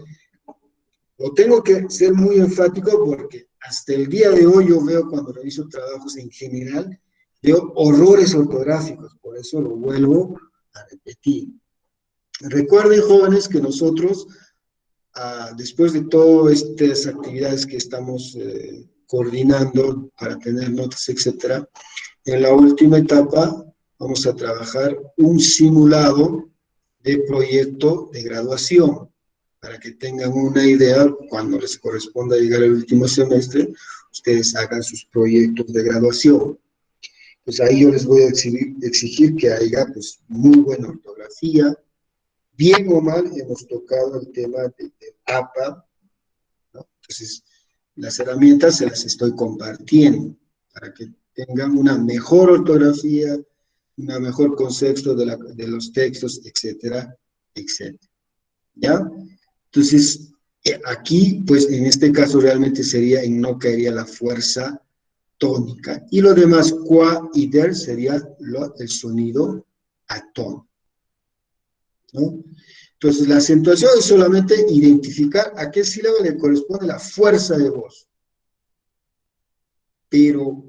Lo tengo que ser muy enfático porque hasta el día de hoy yo veo cuando reviso trabajos en general, veo horrores ortográficos, por eso lo vuelvo a repetir. Recuerden, jóvenes, que nosotros, después de todas estas actividades que estamos coordinando para tener notas, etcétera, en la última etapa vamos a trabajar un simulado de proyecto de graduación, para que tengan una idea, cuando les corresponda llegar el último semestre, ustedes hagan sus proyectos de graduación. Pues ahí yo les voy a exigir que haya pues, muy buena ortografía. Bien o mal hemos tocado el tema de APA, ¿no? Entonces, las herramientas se las estoy compartiendo para que tengan una mejor ortografía, un mejor concepto de los textos, etcétera, etcétera. ¿Ya? Entonces, aquí, pues en este caso realmente sería en no caería la fuerza tónica. Y lo demás, qua y der, sería el sonido atónico, ¿no? Entonces, la acentuación es solamente identificar a qué sílaba le corresponde la fuerza de voz. Pero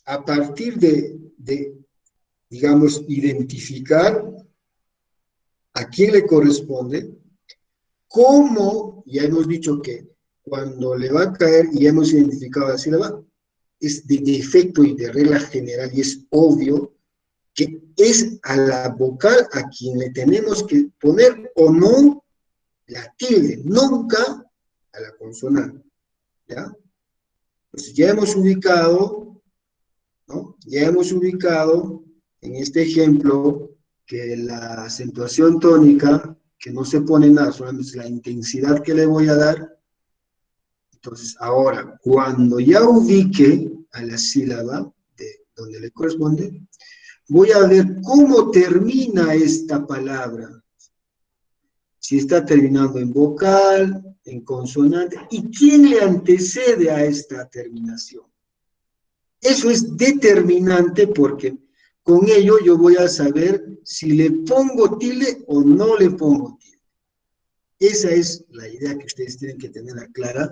a partir de digamos, identificar a quién le corresponde, cómo, ya hemos dicho que cuando le va a caer y hemos identificado la sílaba, es de defecto y de regla general y es obvio que es a la vocal a quien le tenemos que poner o no la tilde, nunca a la consonante, ¿ya? Pues ya hemos ubicado, ¿no? Ya hemos ubicado en este ejemplo que la acentuación tónica, que no se pone nada, solamente es la intensidad que le voy a dar. Entonces, ahora, cuando ya ubique a la sílaba de donde le corresponde, voy a ver cómo termina esta palabra. Si está terminando en vocal, en consonante, y quién le antecede a esta terminación. Eso es determinante porque con ello yo voy a saber si le pongo tilde o no le pongo tilde. Esa es la idea que ustedes tienen que tener clara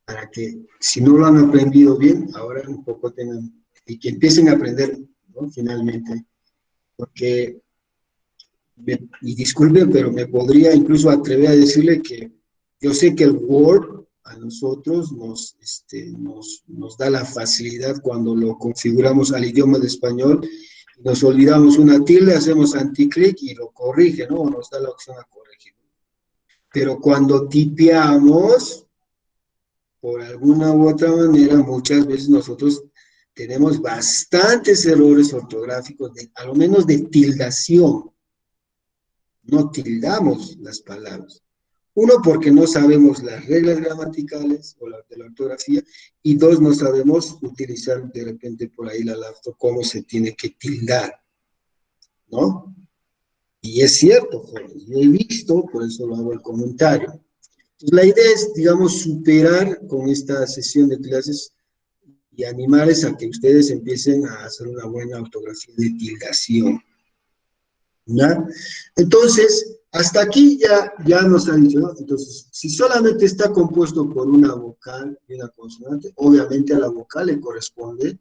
para que, si no lo han aprendido bien, ahora un poco tengan, y que empiecen a aprender, ¿no? Finalmente. Porque, y disculpen, pero me podría incluso atrever a decirle que yo sé que el Word a nosotros nos da la facilidad cuando lo configuramos al idioma de español, nos olvidamos una tilde, hacemos anticlic y lo corrige, ¿no? Nos da la opción a corregir. Pero cuando tipeamos, por alguna u otra manera, muchas veces nosotros tenemos bastantes errores ortográficos, a lo menos de tildación. No tildamos las palabras. Uno, porque no sabemos las reglas gramaticales o de la ortografía, y dos, no sabemos utilizar de repente por ahí la laptop, cómo se tiene que tildar, ¿no? Y es cierto, jóvenes, yo he visto, por eso lo hago el comentario. Entonces, la idea es, digamos, superar con esta sesión de clases y animarles a que ustedes empiecen a hacer una buena ortografía de tildación, ¿ya? Entonces, hasta aquí ya nos han dicho, ¿no? Entonces, si solamente está compuesto por una vocal y una consonante, obviamente a la vocal le corresponde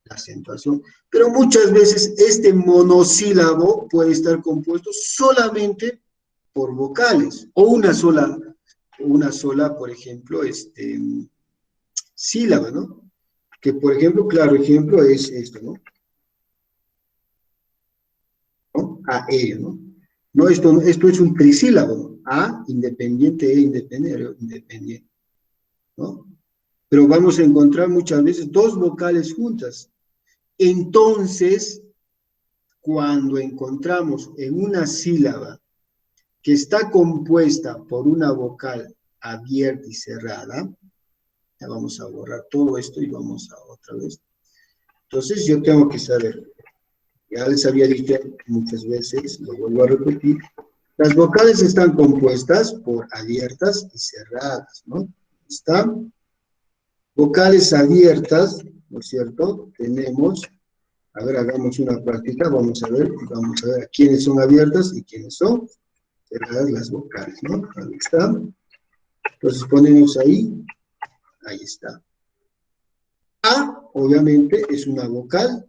la acentuación, pero muchas veces este monosílabo puede estar compuesto solamente por vocales, o una sola, por ejemplo, sílaba, ¿no? Que, por ejemplo, claro ejemplo es esto, ¿no? ¿No? A, E, ¿no? No, esto es un trisílabo, ¿no? A, independiente, E, independiente, ¿no? Pero vamos a encontrar muchas veces dos vocales juntas. Entonces, cuando encontramos en una sílaba que está compuesta por una vocal abierta y cerrada, ya vamos a borrar todo esto y vamos a otra vez. Entonces, yo tengo que saber, ya les había dicho muchas veces, lo vuelvo a repetir, las vocales están compuestas por abiertas y cerradas, ¿no? Están vocales abiertas, ¿no es cierto? Tenemos, a ver, hagamos una práctica, vamos a ver quiénes son abiertas y quiénes son cerradas las vocales, ¿no? Ahí está. Entonces ponemos ahí está. A, obviamente, es una vocal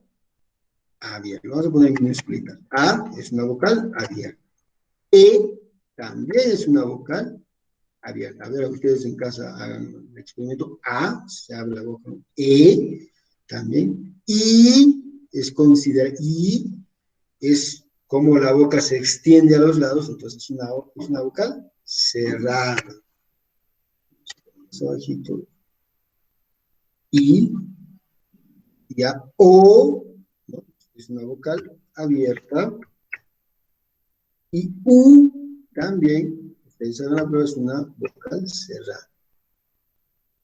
abierta. Vamos a poner en minúscula. A es una vocal abierta. E también es una vocal abierta. A ver, ustedes en casa hagan el experimento. A, se abre la boca. E, también. I, es considerada. I, es como la boca se extiende a los lados, entonces es una vocal cerrada. Abajito. I, ya. O, ¿no? Es una vocal abierta. Y U, también, ustedes saben la prueba, es una vocal cerrada.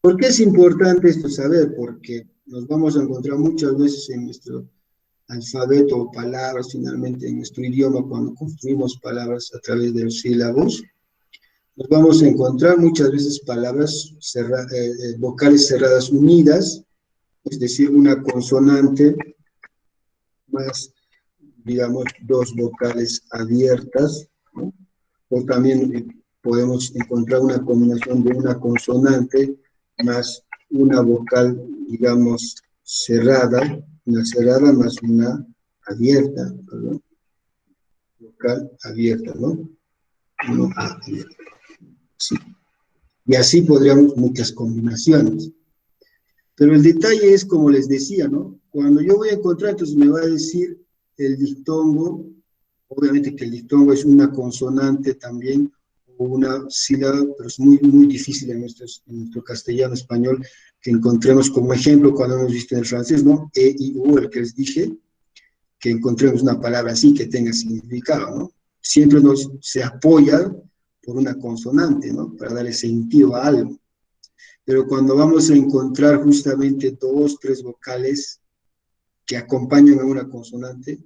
¿Por qué es importante esto saber? Porque nos vamos a encontrar muchas veces en nuestro alfabeto o palabras, finalmente en nuestro idioma, cuando construimos palabras a través de los sílabos, nos vamos a encontrar muchas veces palabras vocales cerradas unidas, es decir, una consonante más, digamos, dos vocales abiertas, ¿no? O también podemos encontrar una combinación de una consonante más una vocal, digamos, cerrada, una cerrada más una abierta, ¿no? Vocal abierta, ¿no? No abierta. Sí. Y así podríamos muchas combinaciones. Pero el detalle es, como les decía, ¿no? Cuando yo voy a encontrar, entonces me va a decir el diftongo, obviamente que el diftongo es una consonante también, o una sílaba, pero es muy, muy difícil en nuestro castellano español que encontremos como ejemplo cuando hemos visto en el francés, ¿no? E, I, U, el que les dije, que encontremos una palabra así que tenga significado, ¿no? Siempre se apoya por una consonante, ¿no? Para darle sentido a algo. Pero cuando vamos a encontrar justamente dos, tres vocales que acompañan a una consonante,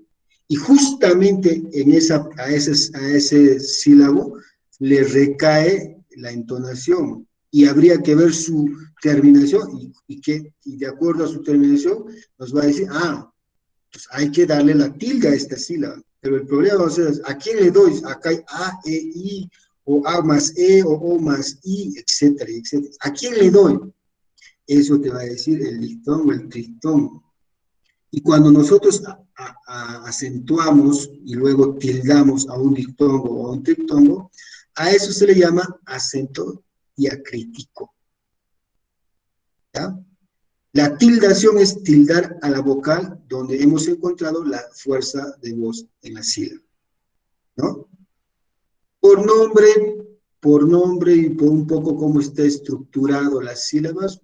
y justamente a ese sílabo le recae la entonación, y habría que ver su terminación, y de acuerdo a su terminación nos va a decir, pues hay que darle la tilde a esta sílaba. Pero el problema va a ser, ¿a quién le doy? Acá hay A, E, I, o A más E, o más I, etcétera, etcétera. ¿A quién le doy? Eso te va a decir el diftongo, el triftongo. Y cuando nosotros acentuamos y luego tildamos a un diftongo o a un triftongo, a eso se le llama acento diacrítico. ¿Ya? La tildación es tildar a la vocal donde hemos encontrado la fuerza de voz en la sílaba, ¿no? Por nombre y por un poco cómo está estructurado las sílabas,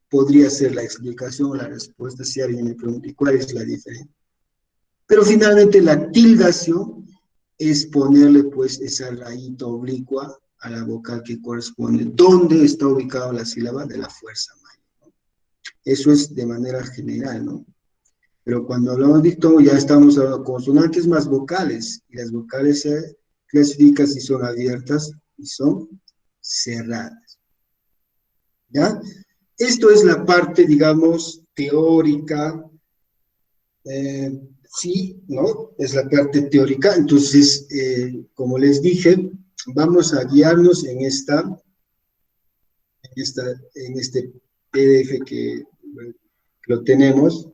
podría ser la explicación o la respuesta si alguien me pregunta, ¿y cuál es la diferencia? Pero finalmente la tildación es ponerle pues esa rayita oblicua a la vocal que corresponde. ¿Dónde está ubicada la sílaba de la fuerza mayor? Eso es de manera general, ¿no? Pero cuando hablamos de dictongo ya estamos hablando de consonantes más vocales, y las vocales se clasifican si son abiertas y son cerradas. ¿Ya? Esto es la parte, digamos, teórica, sí, ¿no? Es la parte teórica. Entonces, como les dije, vamos a guiarnos en este PDF que lo tenemos,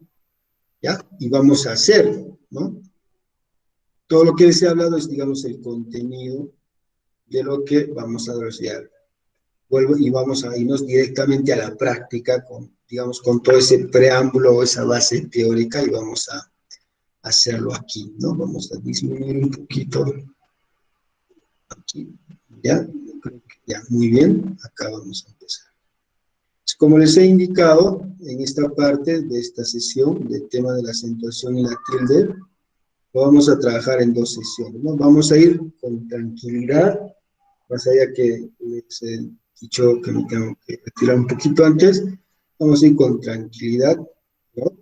¿ya? Y vamos a hacerlo, ¿no? Todo lo que les he hablado es, digamos, el contenido de lo que vamos a desarrollar. Vuelvo y vamos a irnos directamente a la práctica, digamos, con todo ese preámbulo o esa base teórica, y vamos a hacerlo aquí, ¿no? Vamos a disminuir un poquito aquí, ¿ya? Ya, muy bien, acá vamos a empezar. Como les he indicado, en esta parte de esta sesión, del tema de la acentuación y la tilde, lo vamos a trabajar en dos sesiones, ¿no? Vamos a ir con tranquilidad, más allá que les he dicho que me tengo que retirar un poquito antes, vamos a ir con tranquilidad, ¿no?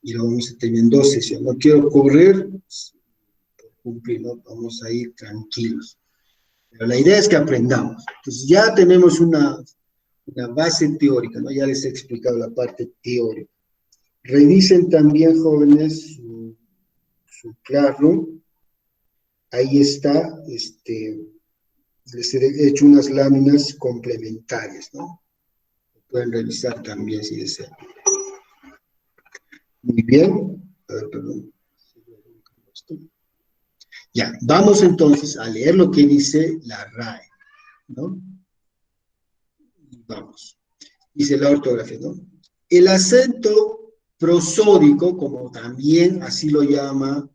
Y lo vamos a tener en dos sesiones. No quiero correr por cumplir, ¿no? Vamos a ir tranquilos. Pero la idea es que aprendamos. Entonces ya tenemos una base teórica, ¿no? Ya les he explicado la parte teórica. Revisen también, jóvenes, su Classroom. Ahí está, Les he hecho unas láminas complementarias, ¿no? Pueden revisar también si desean. Muy bien. A ver, perdón. Ya, vamos entonces a leer lo que dice la RAE, ¿no? Vamos. Dice la ortografía, ¿no? El acento prosódico, como también así lo llama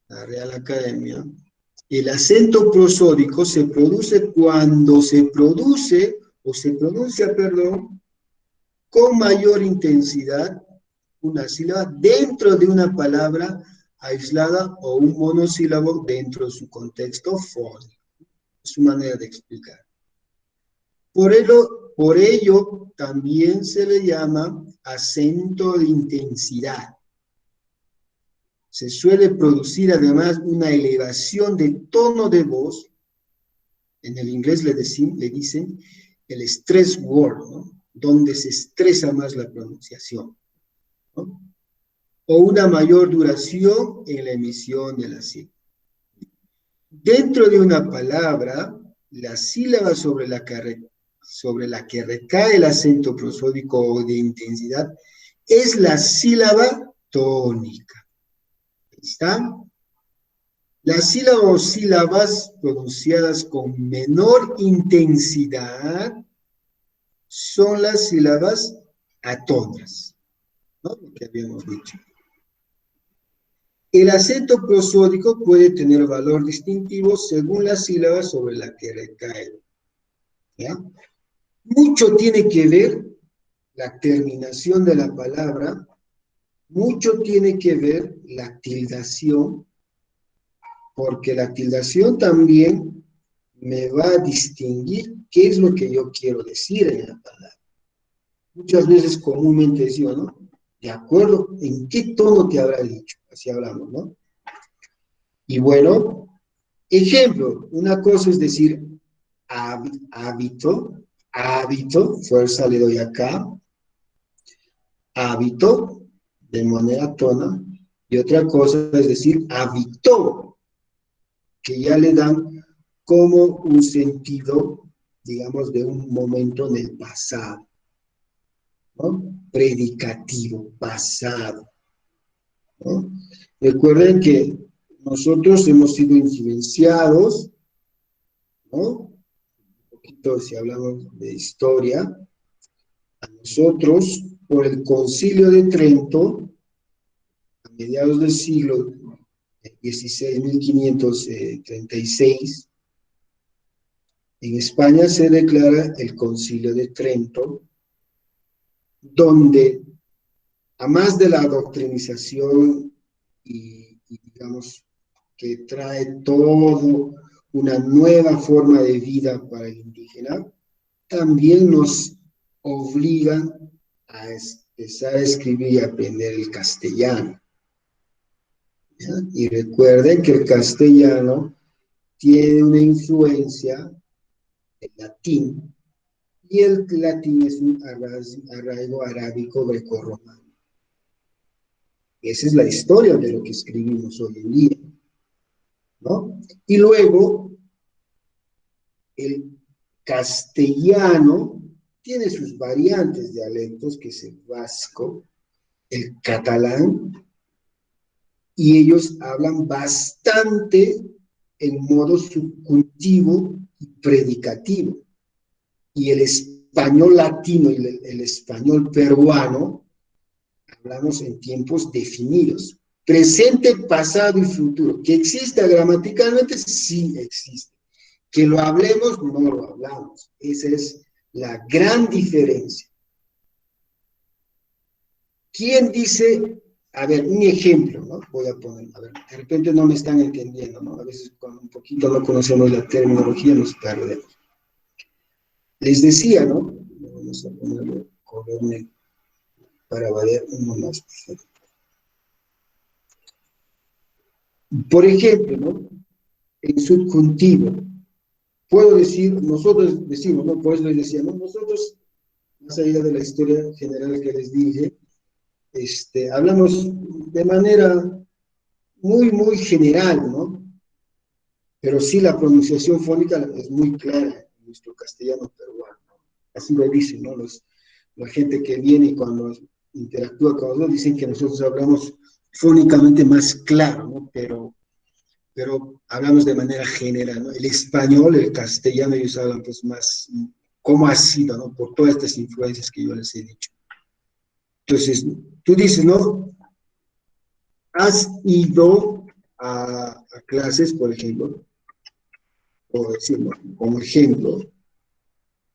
la Real Academia, el acento prosódico se produce cuando se produce, o se pronuncia, perdón, con mayor intensidad una sílaba dentro de una palabra aislada o un monosílabo dentro de su contexto fónico. Es su manera de explicar. Por ello también se le llama acento de intensidad. Se suele producir además una elevación de tono de voz. En el inglés le dicen el stress word, ¿no? Donde se estresa más la pronunciación, ¿no? O una mayor duración en la emisión de la sílaba. Dentro de una palabra, la sílaba sobre la que recae el acento prosódico o de intensidad es la sílaba tónica. ¿Ahí está? Las sílabas o sílabas pronunciadas con menor intensidad son las sílabas atónicas, ¿no? Lo que habíamos dicho. El acento prosódico puede tener valor distintivo según la sílaba sobre la que recae, ¿ya? Mucho tiene que ver la terminación de la palabra, mucho tiene que ver la tildación, porque la tildación también me va a distinguir qué es lo que yo quiero decir en la palabra. Muchas veces comúnmente decimos, ¿no? De acuerdo, ¿en qué tono te habrá dicho? Así hablamos, ¿no? Y bueno, ejemplo, una cosa es decir hábito, fuerza le doy acá, hábito, de manera tona, y otra cosa es decir habitó, que ya le dan como un sentido, digamos, de un momento en el pasado, ¿no? Predicativo, pasado, ¿no? Recuerden que nosotros hemos sido influenciados, ¿no? Un poquito si hablamos de historia, a nosotros por el Concilio de Trento, a mediados del siglo XVI, 1536, en España se declara el Concilio de Trento, donde, a más de la doctrinización y digamos, que trae todo una nueva forma de vida para el indígena, también nos obliga a empezar a escribir y aprender el castellano. ¿Ya? Y recuerden que el castellano tiene una influencia del latín, y el latín es un arraigo arábico grecorromano. Esa es la historia de lo que escribimos hoy en día, ¿no? Y luego, el castellano tiene sus variantes dialectos, que es el vasco, el catalán, y ellos hablan bastante en modo subjuntivo y predicativo. Y el español latino y el español peruano hablamos en tiempos definidos. Presente, pasado y futuro. ¿Que exista gramaticalmente? Sí existe. Que lo hablemos, no lo hablamos. Esa es la gran diferencia. ¿Quién dice? A ver, un ejemplo, ¿no? Voy a poner, a ver, de repente no me están entendiendo, ¿no? A veces cuando un poquito no conocemos la terminología nos perdemos. Les decía, ¿no? Vamos a ponerlo color para variar uno más. Por ejemplo, ¿no? En subjuntivo, puedo decir, nosotros decimos, ¿no? Por eso les decía, ¿no? Nosotros, más allá de la historia general que les dije, hablamos de manera muy, muy general, ¿no? pero sí la pronunciación fónica es muy clara en nuestro castellano peruano. Así lo dicen, ¿no? La gente que viene y cuando interactúa con nosotros dicen que nosotros hablamos fónicamente más claro, ¿no? Pero hablamos de manera general, ¿no? El español, el castellano, ellos hablan pues más, cómo ha sido, ¿no? Por todas estas influencias que yo les he dicho. Entonces, tú dices, ¿no? Has ido a clases, por ejemplo, o decirlo como ejemplo,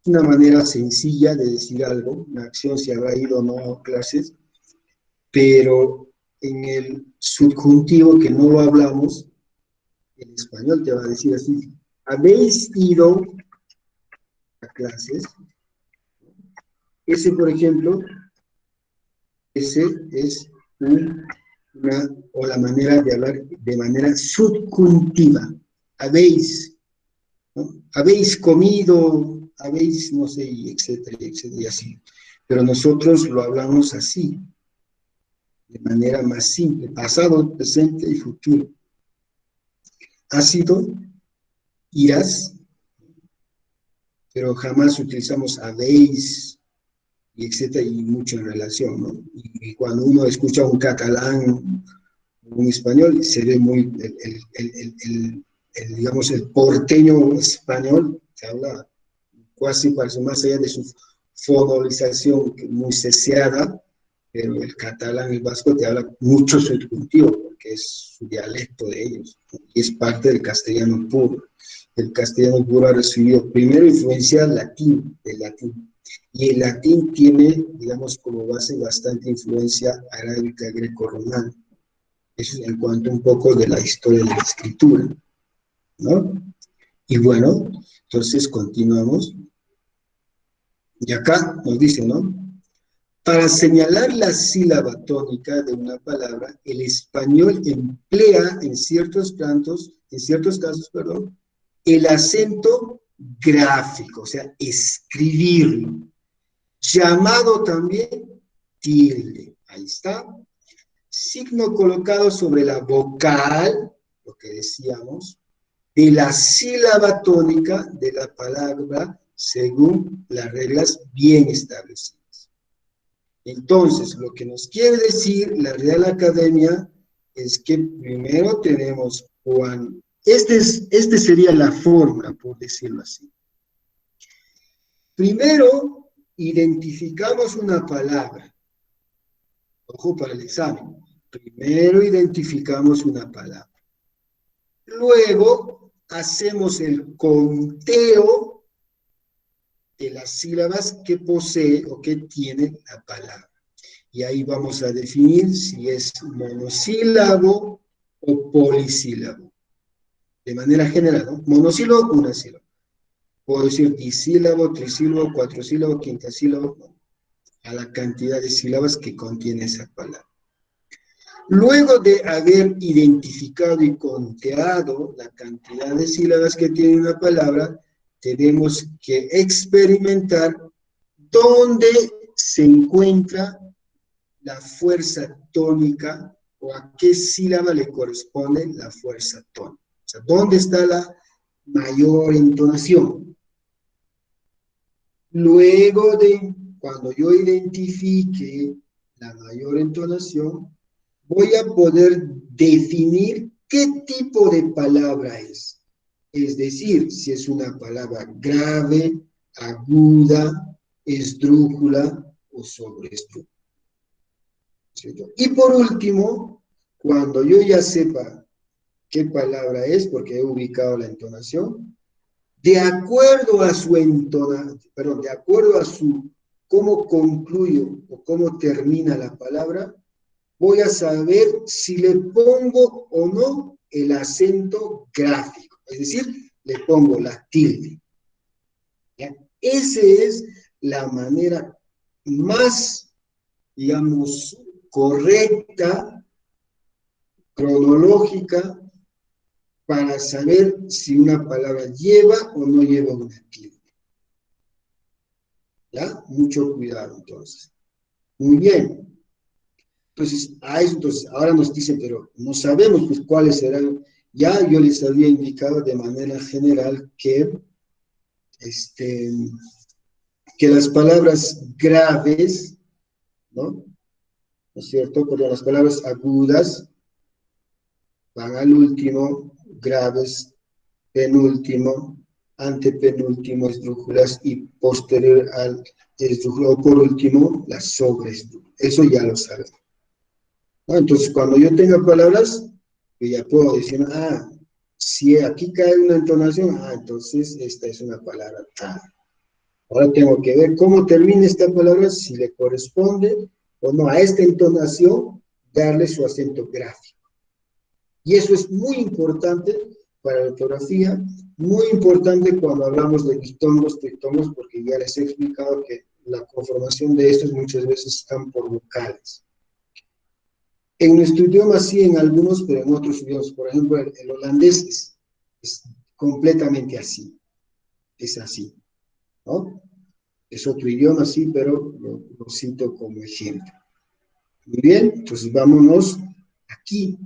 una manera sencilla de decir algo, una acción si habrá ido o no a clases, pero en el subjuntivo que no lo hablamos, en español te va a decir así, ¿habéis ido a clases? Ese, por ejemplo, ese es o la manera de hablar de manera subjuntiva. Habéis, ¿no? Habéis comido, habéis, no sé, etcétera, etcétera, y así. Pero nosotros lo hablamos así, de manera más simple, pasado, presente y futuro. Has ido, irás, pero jamás utilizamos habéis, y etcétera, y mucho en relación, ¿no? Y cuando uno escucha un catalán, un español, se ve muy, digamos, el porteño español, que habla casi parece más allá de su fonolización muy ceseada, pero el catalán, el vasco, te habla mucho subjuntivo, porque es su dialecto de ellos, ¿no? Y es parte del castellano puro. El castellano puro ha recibido primero influencia latín, del latín, y el latín tiene, digamos, como base bastante influencia arábica greco-romana. Eso es en cuanto un poco de la historia de la escritura, ¿no? Y bueno, entonces continuamos. Y acá nos dice, ¿no? Para señalar la sílaba tónica de una palabra, el español emplea en ciertos casos, perdón, el acento gráfico, o sea, escribirlo, llamado también tilde. Ahí está. Signo colocado sobre la vocal, lo que decíamos, de la sílaba tónica de la palabra según las reglas bien establecidas. Entonces, lo que nos quiere decir la Real Academia es que primero tenemos este sería la forma, por decirlo así. Primero, identificamos una palabra. Ojo para el examen. Primero identificamos una palabra. Luego, hacemos el conteo de las sílabas que posee o que tiene la palabra. Y ahí vamos a definir si es monosílabo o polisílabo. De manera general, ¿no? Monosílabo, una sílaba. Puedo decir disílabo, trisílabo, cuatrosílabo, quintasílabo, ¿no? A la cantidad de sílabas que contiene esa palabra. Luego de haber identificado y conteado la cantidad de sílabas que tiene una palabra, tenemos que experimentar dónde se encuentra la fuerza tónica o a qué sílaba le corresponde la fuerza tónica. O sea, ¿dónde está la mayor entonación? Luego de, cuando yo identifique la mayor entonación, voy a poder definir qué tipo de palabra es. Es decir, si es una palabra grave, aguda, esdrújula o sobreesdrújula. ¿Cierto? Y por último, cuando yo ya sepa qué palabra es, porque he ubicado la entonación, de acuerdo a su entonación, perdón, de acuerdo a su cómo concluyo o cómo termina la palabra, voy a saber si le pongo o no el acento gráfico, es decir, le pongo la tilde. ¿Ya? Esa es la manera más, digamos, correcta, cronológica, para saber si una palabra lleva o no lleva una tilde. ¿Ya? Mucho cuidado, entonces. Muy bien. Entonces, ahora nos dicen, pero no sabemos pues, cuáles serán Ya yo les había indicado de manera general que las palabras graves, ¿no? ¿No es cierto? Porque las palabras agudas van al último, graves, penúltimo, antepenúltimo, esdrújulas y posterior al esdrújula, o por último, las sobreesdrújulas. Eso ya lo saben, ¿no? Entonces, cuando yo tenga palabras, yo ya puedo decir, si aquí cae una entonación, entonces esta es una palabra tal. Ahora tengo que ver cómo termina esta palabra, si le corresponde o no a esta entonación, darle su acento gráfico. Y eso es muy importante para la ortografía, muy importante cuando hablamos de diptongos, triptongos, porque ya les he explicado que la conformación de estos muchas veces están por vocales. En nuestro idioma sí, en algunos, pero en otros idiomas, por ejemplo, el holandés es completamente así, es así, ¿no? Es otro idioma, sí, pero lo cito como ejemplo. Muy bien, entonces vámonos aquí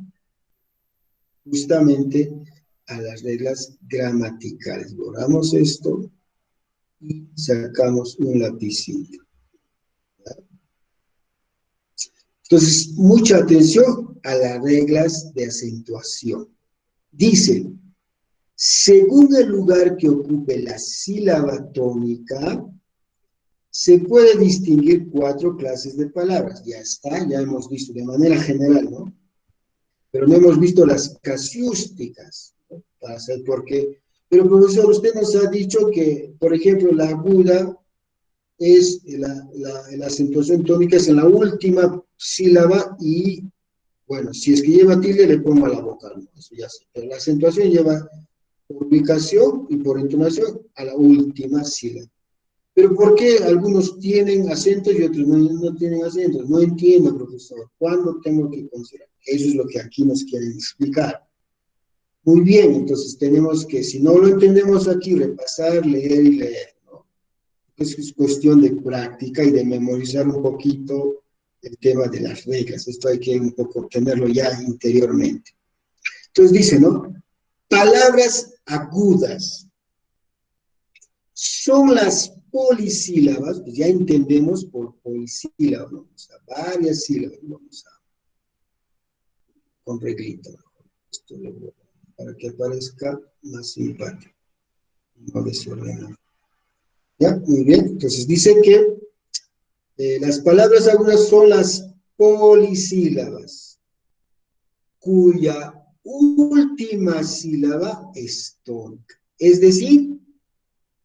justamente a las reglas gramaticales. Borramos esto y sacamos un lapicito. Entonces, mucha atención a las reglas de acentuación. Dice, según el lugar que ocupe la sílaba tónica, se puede distinguir 4 clases de palabras. Ya está, ya hemos visto de manera general, ¿no? Pero no hemos visto las casiústicas, ¿no? Para saber por qué. Pero, profesor, usted nos ha dicho que, por ejemplo, la aguda es la acentuación tónica es en la última sílaba y, bueno, si es que lleva tilde, le pongo a la vocal, ¿no? Eso ya sé. Pero la acentuación lleva por ubicación y por entonación a la última sílaba. Pero ¿por qué algunos tienen acentos y otros no tienen acentos? No entiendo, profesor. ¿Cuándo tengo que considerar? Eso es lo que aquí nos quieren explicar. Muy bien, entonces tenemos que, si no lo entendemos aquí, repasar, leer y leer, ¿no? Es cuestión de práctica y de memorizar un poquito el tema de las reglas. Esto hay que un poco tenerlo ya interiormente. Entonces dice, ¿no? Palabras agudas son las polisílabas, pues ya entendemos por polisílabas, ¿no? O sea, varias sílabas, vamos a, con reglito, esto para que aparezca más simpático, no desordenado. ¿Ya? Muy bien, entonces dice que las palabras agudas son las polisílabas, cuya última sílaba es tónica. Es decir,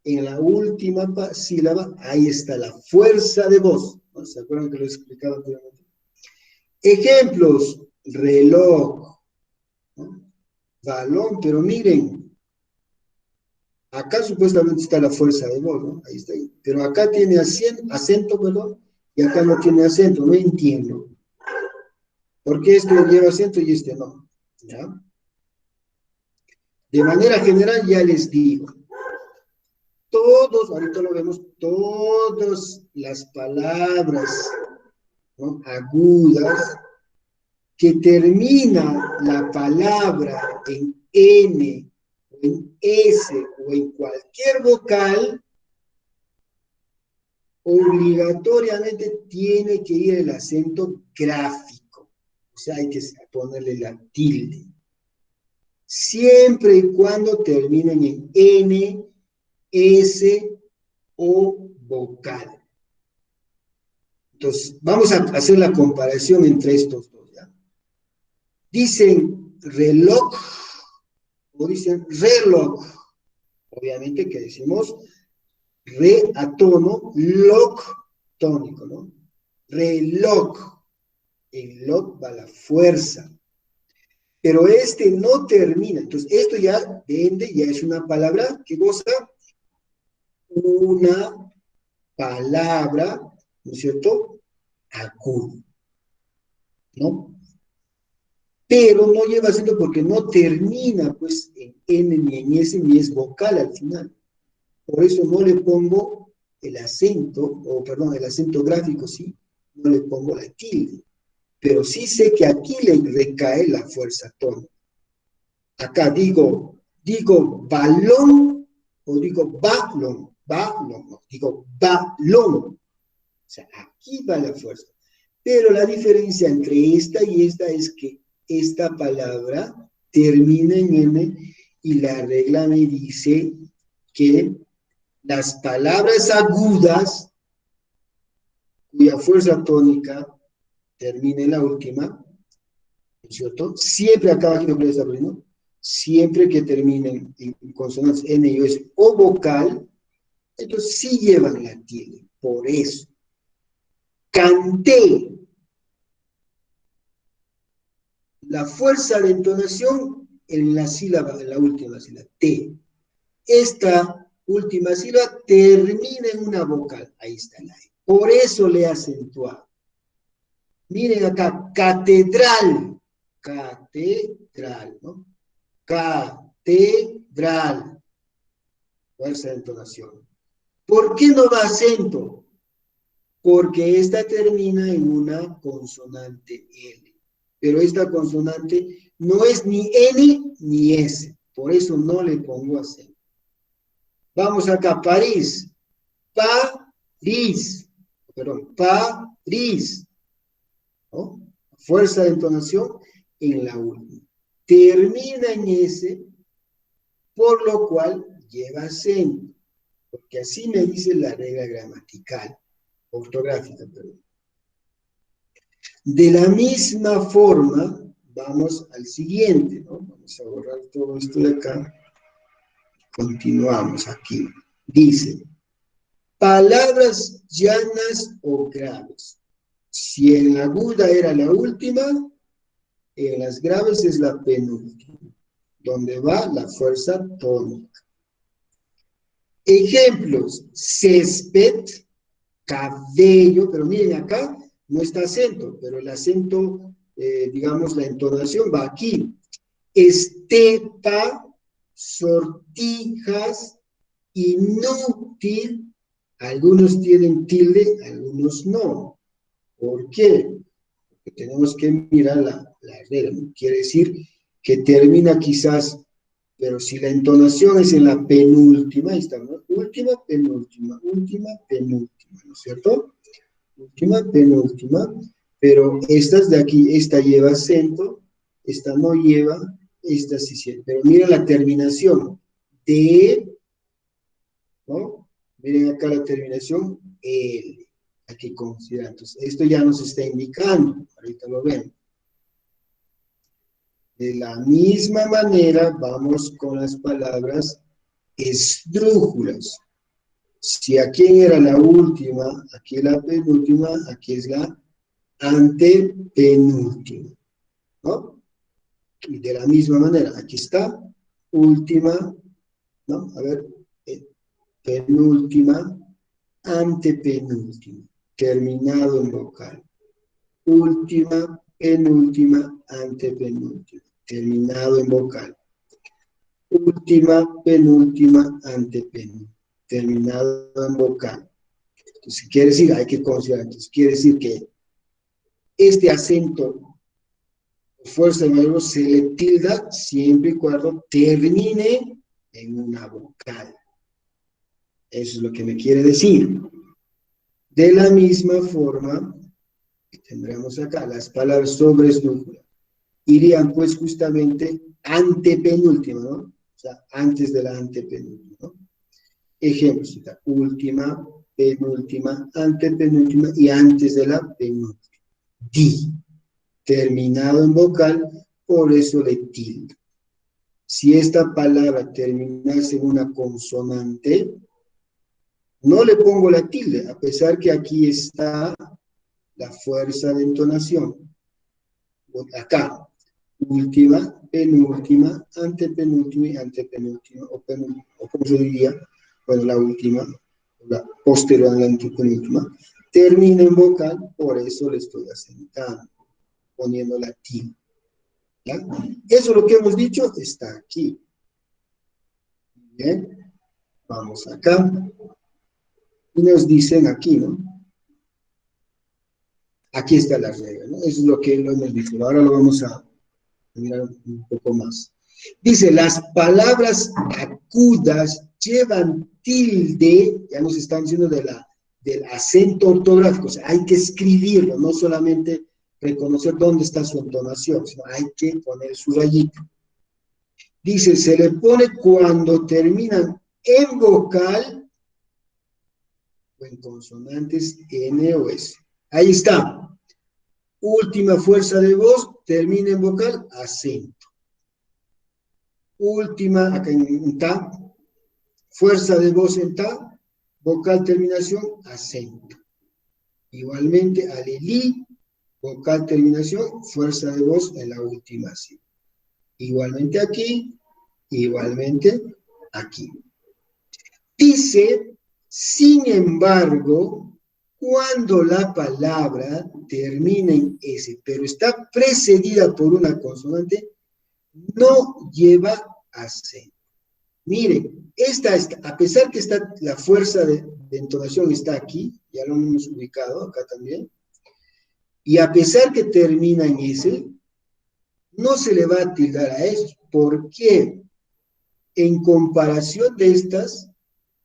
en la última sílaba, ahí está la fuerza de voz, ¿no? ¿Se acuerdan que lo explicaba anteriormente? Ejemplos, reloj, ¿no? Balón, pero miren, acá supuestamente está la fuerza de voz, ¿no? Ahí está, pero acá tiene acento, perdón, y acá no tiene acento, no entiendo. ¿Por qué este lleva acento y este no? ¿Ya? De manera general ya les digo, todos, ahorita lo vemos, todas las palabras, ¿no?, agudas, que termina la palabra en N, o en S, o en cualquier vocal, obligatoriamente tiene que ir el acento gráfico. O sea, hay que ponerle la tilde. Siempre y cuando terminen en N, S o vocal. Entonces, vamos a hacer la comparación entre estos dos, ¿ya? Dicen reloj o dicen reloj. Obviamente que decimos re a tono, log tónico, ¿no? Reloj. En log va la fuerza. Pero este no termina. Entonces, esto ya, de ende, ya es una palabra que goza una palabra, ¿no es cierto?, aguda, ¿no? Pero no lleva acento porque no termina, pues, en N ni en S, ni es vocal al final. Por eso no le pongo el acento, o perdón, el acento gráfico, sí, no le pongo la tilde. Pero sí sé que aquí le recae la fuerza tónica. Acá digo balón o digo balón, no, digo balón. O sea, aquí va la fuerza. Pero la diferencia entre esta y esta es que esta palabra termina en M y la regla me dice que las palabras agudas cuya fuerza tónica termina en la última, ¿no es cierto? Siempre acá aquí no está ¿no? Siempre que terminen en consonantes N y O S o vocal, entonces sí llevan la tilde. Por eso, canté. La fuerza de entonación en la sílaba, en la última sílaba, T. Esta última sílaba termina en una vocal. Ahí está la E. Por eso le he acentuado. Miren acá, catedral. Catedral, ¿no? Catedral. Fuerza de entonación. ¿Por qué no va acento? Porque esta termina en una consonante L. Pero esta consonante no es ni N ni S. Por eso no le pongo acento. Vamos acá, París. París. Perdón, París. ¿No? Fuerza de entonación en la última. Termina en S, por lo cual lleva acento. Porque así me dice la regla gramatical, ortográfica, perdón. De la misma forma, vamos al siguiente, ¿no? Vamos a borrar todo esto de acá. Continuamos aquí. Dice, palabras llanas o graves. Si en la aguda era la última, en las graves es la penúltima, donde va la fuerza tónica. Ejemplos, césped, cabello, pero miren acá, no está acento, pero el acento, digamos, la entonación va aquí. Estepa, sortijas, inútil, algunos tienen tilde, algunos no. ¿Por qué? Porque tenemos que mirar la regla. Quiere decir que termina quizás, pero si la entonación es en la penúltima, ahí está, ¿no? Última, penúltima, ¿no es cierto? Última, penúltima, pero estas de aquí, esta lleva acento, esta no lleva, esta sí siente. Pero mira la terminación, de, ¿no? Miren acá la terminación, L, hay que considerar. Entonces, esto ya nos está indicando, ahorita lo ven. De la misma manera, vamos con las palabras esdrújulas. Si aquí era la última, aquí la penúltima, aquí es la antepenúltima, ¿no? Y de la misma manera, aquí está, última, ¿no? A ver, penúltima, antepenúltima, terminado en vocal. Última, penúltima, antepenúltima, terminado en vocal. Última, penúltima, antepenúltima, terminado en vocal. Entonces, quiere decir, hay que considerar, entonces, quiere decir que este acento fuerza de mayor se le tilda siempre y cuando termine en una vocal. Eso es lo que me quiere decir. De la misma forma, tendremos acá las palabras sobre esdrújula. Irían pues justamente antepenúltima, ¿no? O sea, antes de la antepenúltima, ¿no? Ejemplos, última, penúltima, antepenúltima y antes de la penúltima. Di, terminado en vocal, por eso le tildo. Si esta palabra terminase en una consonante, no le pongo la tilde, a pesar que aquí está la fuerza de entonación. Acá, última, penúltima, antepenúltima y antepenúltima, o como se diría, bueno, la última, la posterior a la antepenúltima, termina en vocal, por eso le estoy asentando, poniendo la tilde. ¿Ya? Eso lo que hemos dicho está aquí. Bien, vamos acá. Y nos dicen aquí, ¿no? Aquí está la regla, ¿no? Eso es lo que lo hemos visto. Ahora lo vamos a mirar un poco más. Dice, las palabras agudas llevan tilde, ya nos están diciendo del acento ortográfico, o sea, hay que escribirlo, no solamente reconocer dónde está su entonación, sino hay que poner su rayito. Dice, se le pone cuando terminan en vocal o en consonantes N o S. Ahí está. Última fuerza de voz, termina en vocal, acento. Última, acá en ta, fuerza de voz en ta, vocal terminación, acento. Igualmente, alelí, vocal terminación, fuerza de voz en la última sílaba. Igualmente aquí, igualmente aquí. Dice, sin embargo, cuando la palabra termina en S, pero está precedida por una consonante, no lleva acento. Miren, a pesar que está la fuerza de entonación está aquí, ya lo hemos ubicado acá también, y a pesar que termina en S, no se le va a tildar a eso. ¿Por qué? En comparación de estas,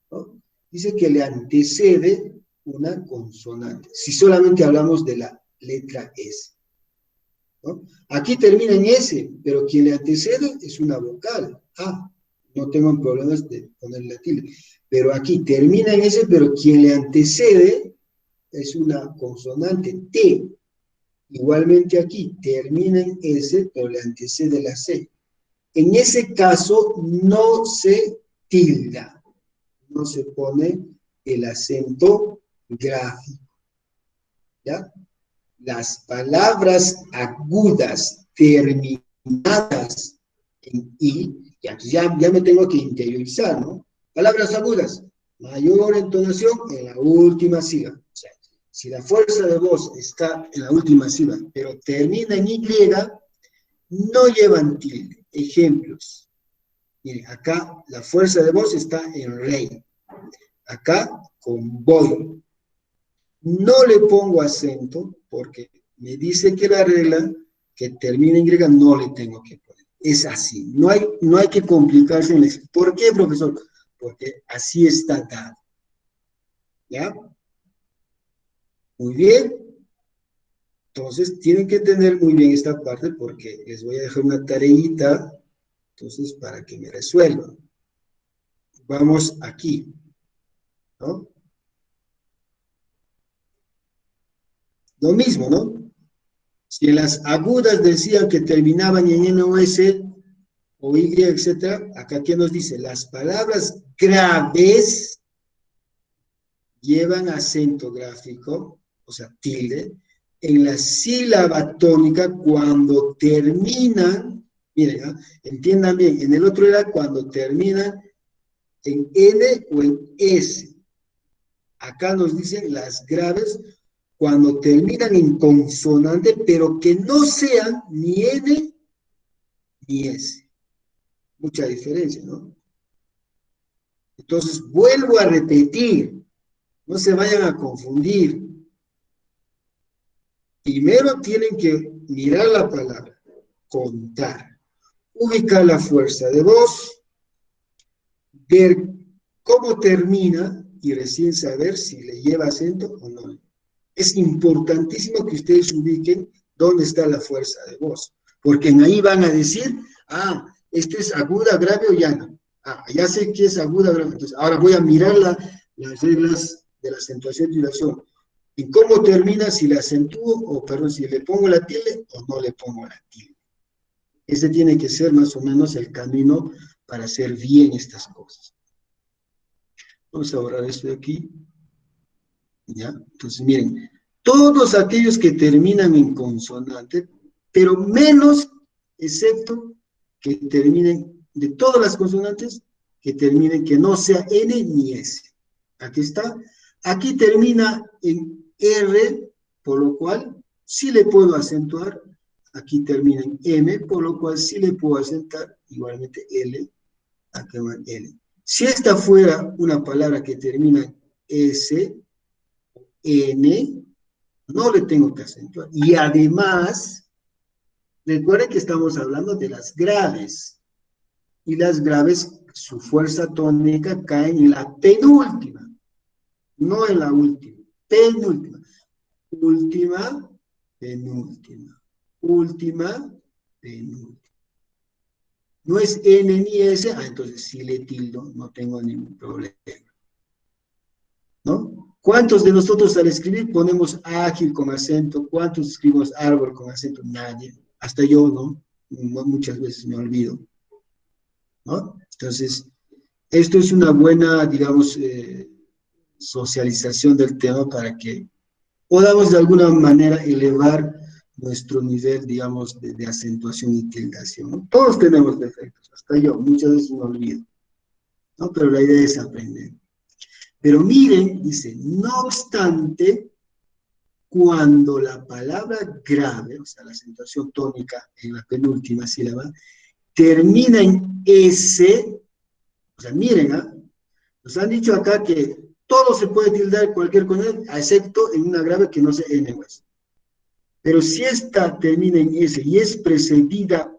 ¿no? Dice que le antecede una consonante, si solamente hablamos de la letra S, ¿no? Aquí termina en S, pero quien le antecede es una vocal, A. No tengo problemas de ponerle la tilde. Pero aquí termina en S, pero quien le antecede es una consonante, T. Igualmente aquí termina en S, pero le antecede la C. En ese caso no se tilda, no se pone el acento gráfico, ¿ya? Las palabras agudas terminadas en I, ya me tengo que interiorizar, ¿no? Palabras agudas, mayor entonación en la última sílaba. O sea, si la fuerza de voz está en la última sílaba, pero termina en Y, no llevan tilde. Ejemplos. Miren, acá la fuerza de voz está en rey. Acá con voy. No le pongo acento porque me dice que la regla que termina en Y no le tengo que poner. Es así. No hay que complicarse en eso. ¿Por qué, profesor? Porque así está dado. ¿Ya? Muy bien. Entonces, tienen que entender muy bien esta parte porque les voy a dejar una tareita, entonces, para que me resuelvan. Vamos aquí, ¿no? Lo mismo, ¿no? Si en las agudas decían que terminaban en N o S o Y, etcétera, acá ¿qué nos dice? Las palabras graves llevan acento gráfico, o sea, tilde, en la sílaba tónica cuando terminan, miren, ¿eh? Entiendan bien, en el otro era cuando terminan en N o en S. Acá nos dicen las graves cuando terminan en consonante, pero que no sean ni N ni S. Mucha diferencia, ¿no? Entonces, vuelvo a repetir, no se vayan a confundir. Primero tienen que mirar la palabra, contar, ubicar la fuerza de voz, ver cómo termina y recién saber si le lleva acento o no. Es importantísimo que ustedes ubiquen dónde está la fuerza de voz, porque en ahí van a decir, ah, este es aguda, grave o llana. Ah, ya sé que es aguda, grave. Entonces, ahora voy a mirar las reglas de la acentuación y dilación. ¿Y cómo termina si le acentúo, o perdón, si le pongo la tilde o no le pongo la tilde? Ese tiene que ser más o menos el camino para hacer bien estas cosas. Vamos a borrar esto de aquí. ¿Ya? Entonces, miren, todos aquellos que terminan en consonante, pero menos, excepto que terminen, de todas las consonantes, que terminen, que no sea N ni S. Aquí está. Aquí termina en R, por lo cual sí le puedo acentuar. Aquí termina en M, por lo cual sí le puedo acentuar. Igualmente L, acá va L. Si esta fuera una palabra que termina en S, N, no le tengo que acentuar. Y además, recuerden que estamos hablando de las graves. y las graves, su fuerza tónica cae en la penúltima, no en la última, penúltima. Última, penúltima. Última, penúltima. No es N ni S, entonces si le tildo, no tengo ningún problema. ¿No? ¿Cuántos de nosotros al escribir ponemos ágil con acento? ¿Cuántos escribimos árbol con acento? Nadie. Hasta yo, ¿no? Muchas veces me olvido. ¿No? Entonces, esto es una buena, digamos, socialización del tema para que podamos de alguna manera elevar nuestro nivel, digamos, de acentuación y tildación, ¿no? Todos tenemos defectos, hasta yo, muchas veces me olvido, ¿no? Pero la idea es aprender. Pero miren, dice, no obstante, cuando la palabra grave, o sea, la acentuación tónica en la penúltima sílaba, termina en S, o sea, miren, nos han dicho acá que todo se puede tildar cualquier cosa, excepto en una grave que no sea N o S. Pero si esta termina en S y es precedida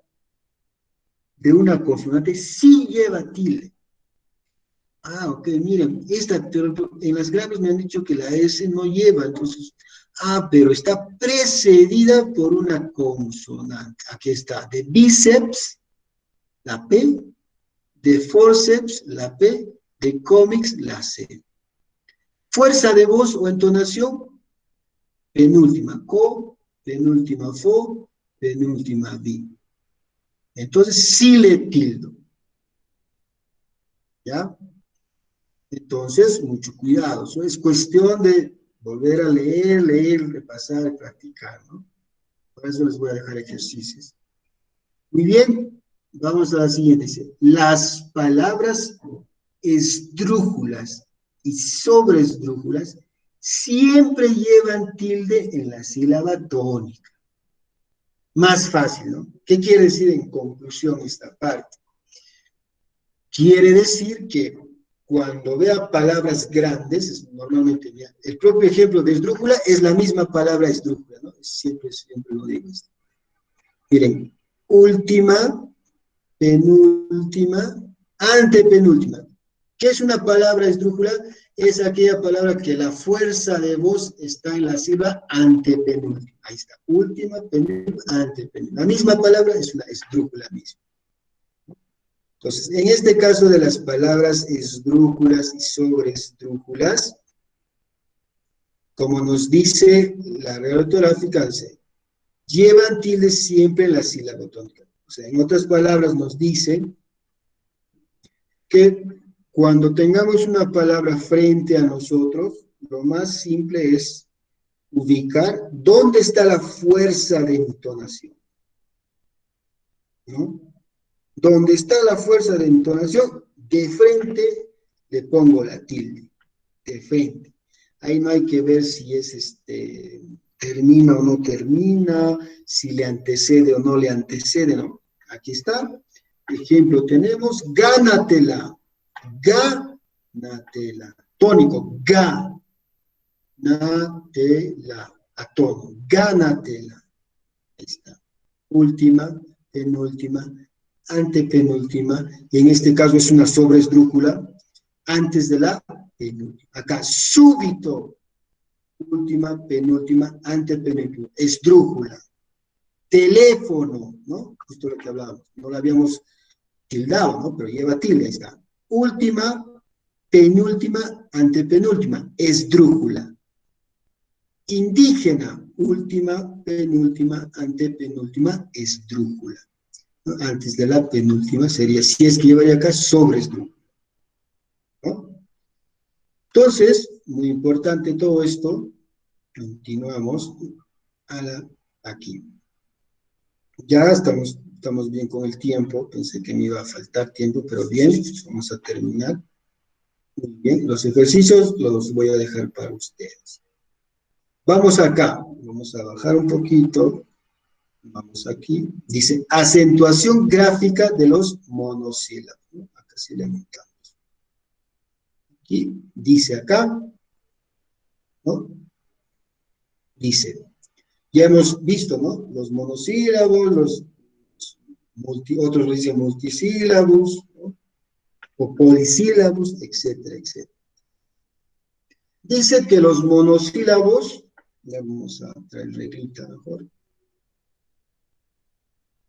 de una consonante, sí lleva tilde. Ok, miren, en las graves me han dicho que la S no lleva, entonces, pero está precedida por una consonante. Aquí está, de bíceps, la P, de forceps, la P, de cómics, la C. Fuerza de voz o entonación, penúltima co, penúltima fo, penúltima vi. Entonces sí le tildo. ¿Ya? Entonces, mucho cuidado. Eso es cuestión de volver a leer, repasar, practicar, ¿no? Por eso les voy a dejar ejercicios. Muy bien, vamos a la siguiente. Dice, las palabras esdrújulas y sobresdrújulas siempre llevan tilde en la sílaba tónica. Más fácil, ¿no? ¿Qué quiere decir en conclusión esta parte? Quiere decir que cuando vea palabras grandes, normalmente, el propio ejemplo de esdrújula es la misma palabra esdrújula, ¿no? Siempre lo digo esto. Miren, última, penúltima, antepenúltima. ¿Qué es una palabra esdrújula? Es aquella palabra que la fuerza de voz está en la sílaba antepenúltima. Ahí está, última, penúltima, antepenúltima. La misma palabra es una esdrújula misma. Entonces, en este caso de las palabras esdrújulas y sobresdrújulas, como nos dice la regla ortográfica, llevan tilde siempre en la sílaba tónica. O sea, en otras palabras nos dicen que cuando tengamos una palabra frente a nosotros, lo más simple es ubicar dónde está la fuerza de entonación, ¿no? Donde está la fuerza de entonación, de frente le pongo la tilde, de frente. Ahí no hay que ver si es termina o no termina, si le antecede o no le antecede, ¿no? Aquí está. Ejemplo tenemos, gánatela, gánatela. Tónico, gánatela, a tono, gánatela. Ahí está. Última, penúltima, antepenúltima, y en este caso es una sobresdrújula, antes de la penúltima. Acá, súbito, última, penúltima, antepenúltima, esdrújula. Teléfono, ¿no? Justo lo que hablábamos, no lo habíamos tildado, ¿no? Pero lleva tilde, ahí está. Última, penúltima, antepenúltima, esdrújula. Indígena, última, penúltima, antepenúltima, esdrújula. Antes de la penúltima sería, si es que llevaría acá, sobresdrújula, ¿no? Entonces, muy importante todo esto, continuamos aquí. Ya estamos bien con el tiempo, pensé que me iba a faltar tiempo, pero bien, vamos a terminar. Muy bien, los ejercicios los voy a dejar para ustedes. Vamos acá, vamos a bajar un poquito. Vamos aquí, dice acentuación gráfica de los monosílabos, ¿no? Acá sí le montamos. Aquí, dice acá, ¿no? Dice, ya hemos visto, ¿no? Los monosílabos, otros lo dicen multisílabos, ¿no? O polisílabos, etcétera, etcétera. Dice que los monosílabos, ya vamos a traer reglita mejor,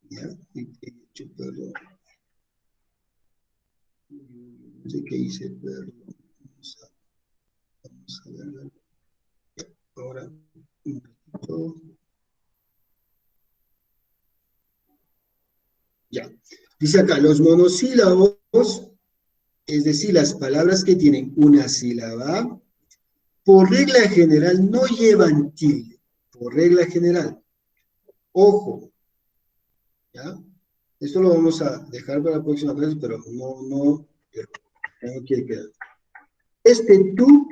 ya, perdón, no sé qué hice, perdón, vamos a ver, ya, ahora, un poquito, ya, dice acá, los monosílabos, es decir, las palabras que tienen una sílaba, por regla general no llevan tilde, por regla general. Ojo, ¿ya? Esto lo vamos a dejar para la próxima vez, pero pero tengo que quedar. Este tú,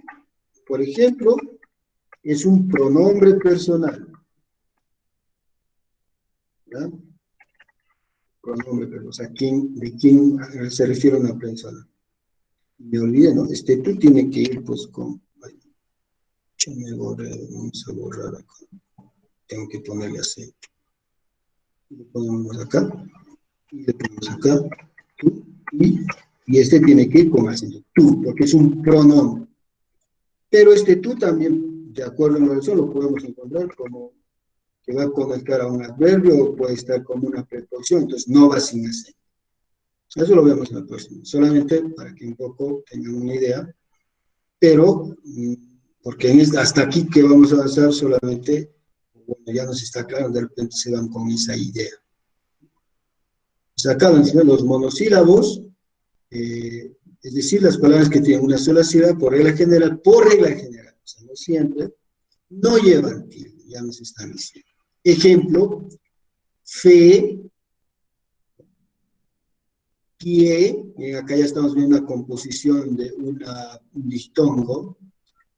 por ejemplo, es un pronombre personal, ¿ya? Pronombre personal, o sea, de quién se refiere a una persona. Me olvidé, ¿no? Este tú tiene que ir, pues, con... Vamos a borrar acá. Tengo que ponerle acento. Lo ponemos acá, y le ponemos acá, tú, y este tiene que ir con acento, tú, porque es un pronombre. Pero este tú también, de acuerdo en la oración, lo podemos encontrar como que va a conectar a un adverbio o puede estar como una preposición, entonces no va sin acento. Eso lo vemos en la próxima, solamente para que un poco tengan una idea, pero porque hasta aquí que vamos a avanzar solamente, bueno, ya nos está claro, de repente se van con esa idea. Pues acá los monosílabos, es decir, las palabras que tienen una sola sílaba, por regla general, o sea, no siempre, no llevan tilde, ya nos están diciendo. Ejemplo, fe, pie, acá ya estamos viendo una composición de un diftongo,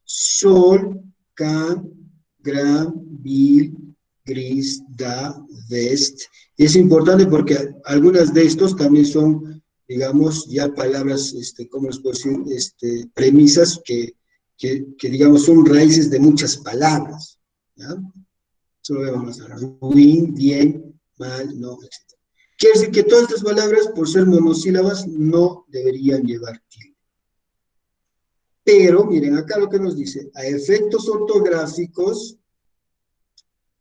sol, can, gran, vil, gris, da, vest. Y es importante porque algunas de estos también son, digamos, ya palabras, ¿cómo les puedo decir? Premisas que, digamos, son raíces de muchas palabras, ¿ya? Eso lo vemos ahora. Ruin, bien, mal, no, etc. Quiere decir que todas estas palabras, por ser monosílabas, no deberían llevar tilde. Pero, miren acá lo que nos dice, a efectos ortográficos,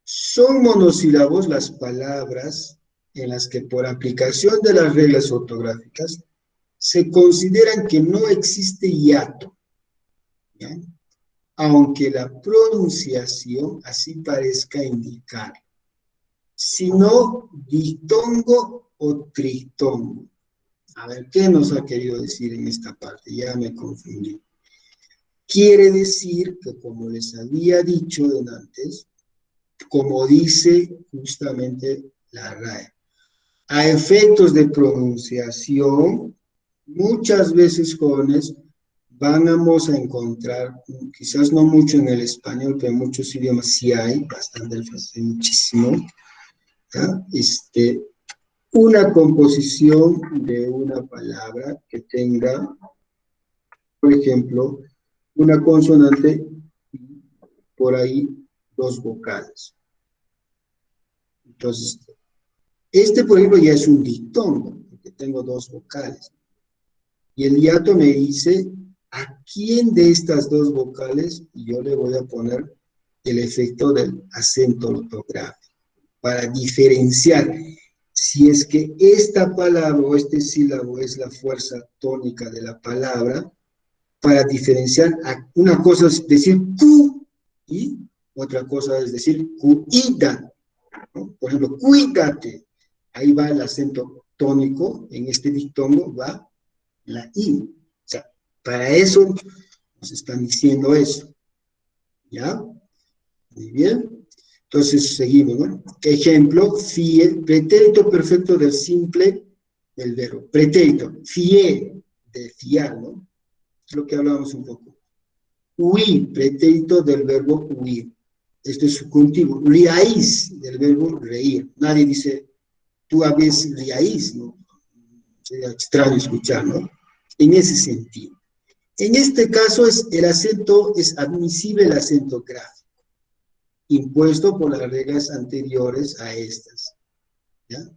son monosílabos las palabras en las que por aplicación de las reglas ortográficas se consideran que no existe hiato, ¿ya? Aunque la pronunciación así parezca indicar, sino diftongo o triftongo. A ver, ¿qué nos ha querido decir en esta parte? Ya me confundí. Quiere decir que, como les había dicho antes, como dice justamente la RAE, a efectos de pronunciación, muchas veces, jóvenes, vamos a encontrar, quizás no mucho en el español, pero en muchos idiomas sí hay, bastante, muchísimo, ¿ya? Una composición de una palabra que tenga, por ejemplo, una consonante y por ahí dos vocales. Entonces, por ejemplo, ya es un diftongo, porque tengo dos vocales. Y el hiato me dice a quién de estas dos vocales yo le voy a poner el efecto del acento ortográfico, para diferenciar si es que esta palabra o este sílabo es la fuerza tónica de la palabra, para diferenciar, una cosa es decir Q y otra cosa es decir cuida, ¿no? Por ejemplo, cuídate, ahí va el acento tónico, en este diftongo va la I. O sea, para eso nos están diciendo eso. ¿Ya? Muy bien. Entonces, seguimos, ¿no? Ejemplo, fie, pretérito perfecto del simple del verbo. Pretérito, fie, de fiar, ¿no? Es lo que hablábamos un poco. Huir, pretérito del verbo huir. Esto es subjuntivo. Riáis, del verbo reír. Nadie dice, tú habías riáis, ¿no? Sería extraño escuchar, ¿no? En ese sentido. En este caso es admisible el acento gráfico, impuesto por las reglas anteriores a estas, ¿ya?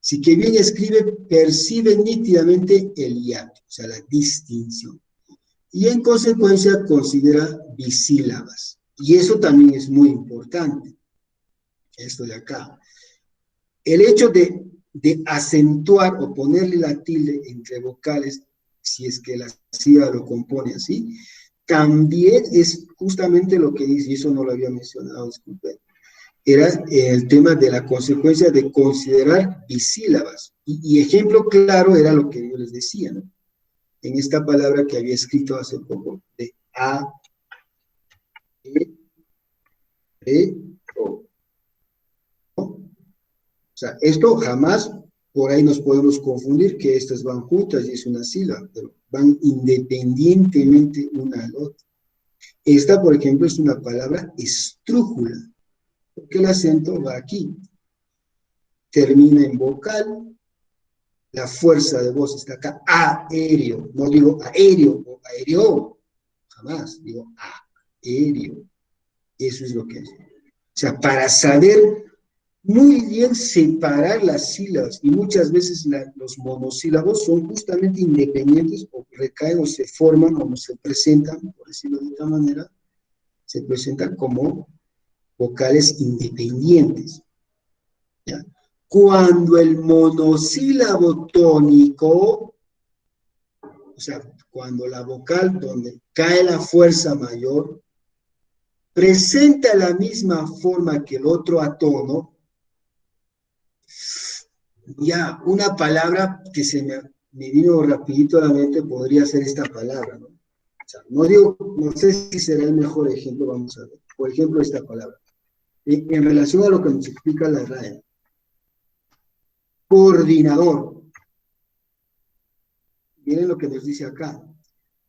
Si que bien escribe, percibe nítidamente el hiato, o sea, la distinción. Y en consecuencia considera bisílabas. Y eso también es muy importante, esto de acá. El hecho de acentuar o ponerle la tilde entre vocales, si es que la sílaba lo compone así, también es justamente lo que dice, y eso no lo había mencionado, disculpen, era el tema de la consecuencia de considerar bisílabas. Y ejemplo claro era lo que yo les decía, ¿no? En esta palabra que había escrito hace poco, de a, e, o. O sea, esto jamás por ahí nos podemos confundir que estas van juntas y es una sílaba, pero van independientemente una al otra. Esta, por ejemplo, es una palabra estrújula, porque el acento va aquí. Termina en vocal, la fuerza de voz está acá, aéreo, no digo aéreo o aéreo, jamás, digo aéreo. Eso es lo que es. O sea, para saber muy bien separar las sílabas, y muchas veces los monosílabos son justamente independientes o recaen o se forman o se presentan, por decirlo de otra manera, se presentan como vocales independientes. ¿Ya? Cuando el monosílabo tónico, o sea, cuando la vocal donde cae la fuerza mayor, presenta la misma forma que el otro atono, ya una palabra que me vino rapidito a la mente podría ser esta palabra, ¿no? O sea, no digo, no sé si será el mejor ejemplo, vamos a ver. Por ejemplo, esta palabra. En relación a lo que nos explica la RAE. Coordinador. Miren lo que nos dice acá.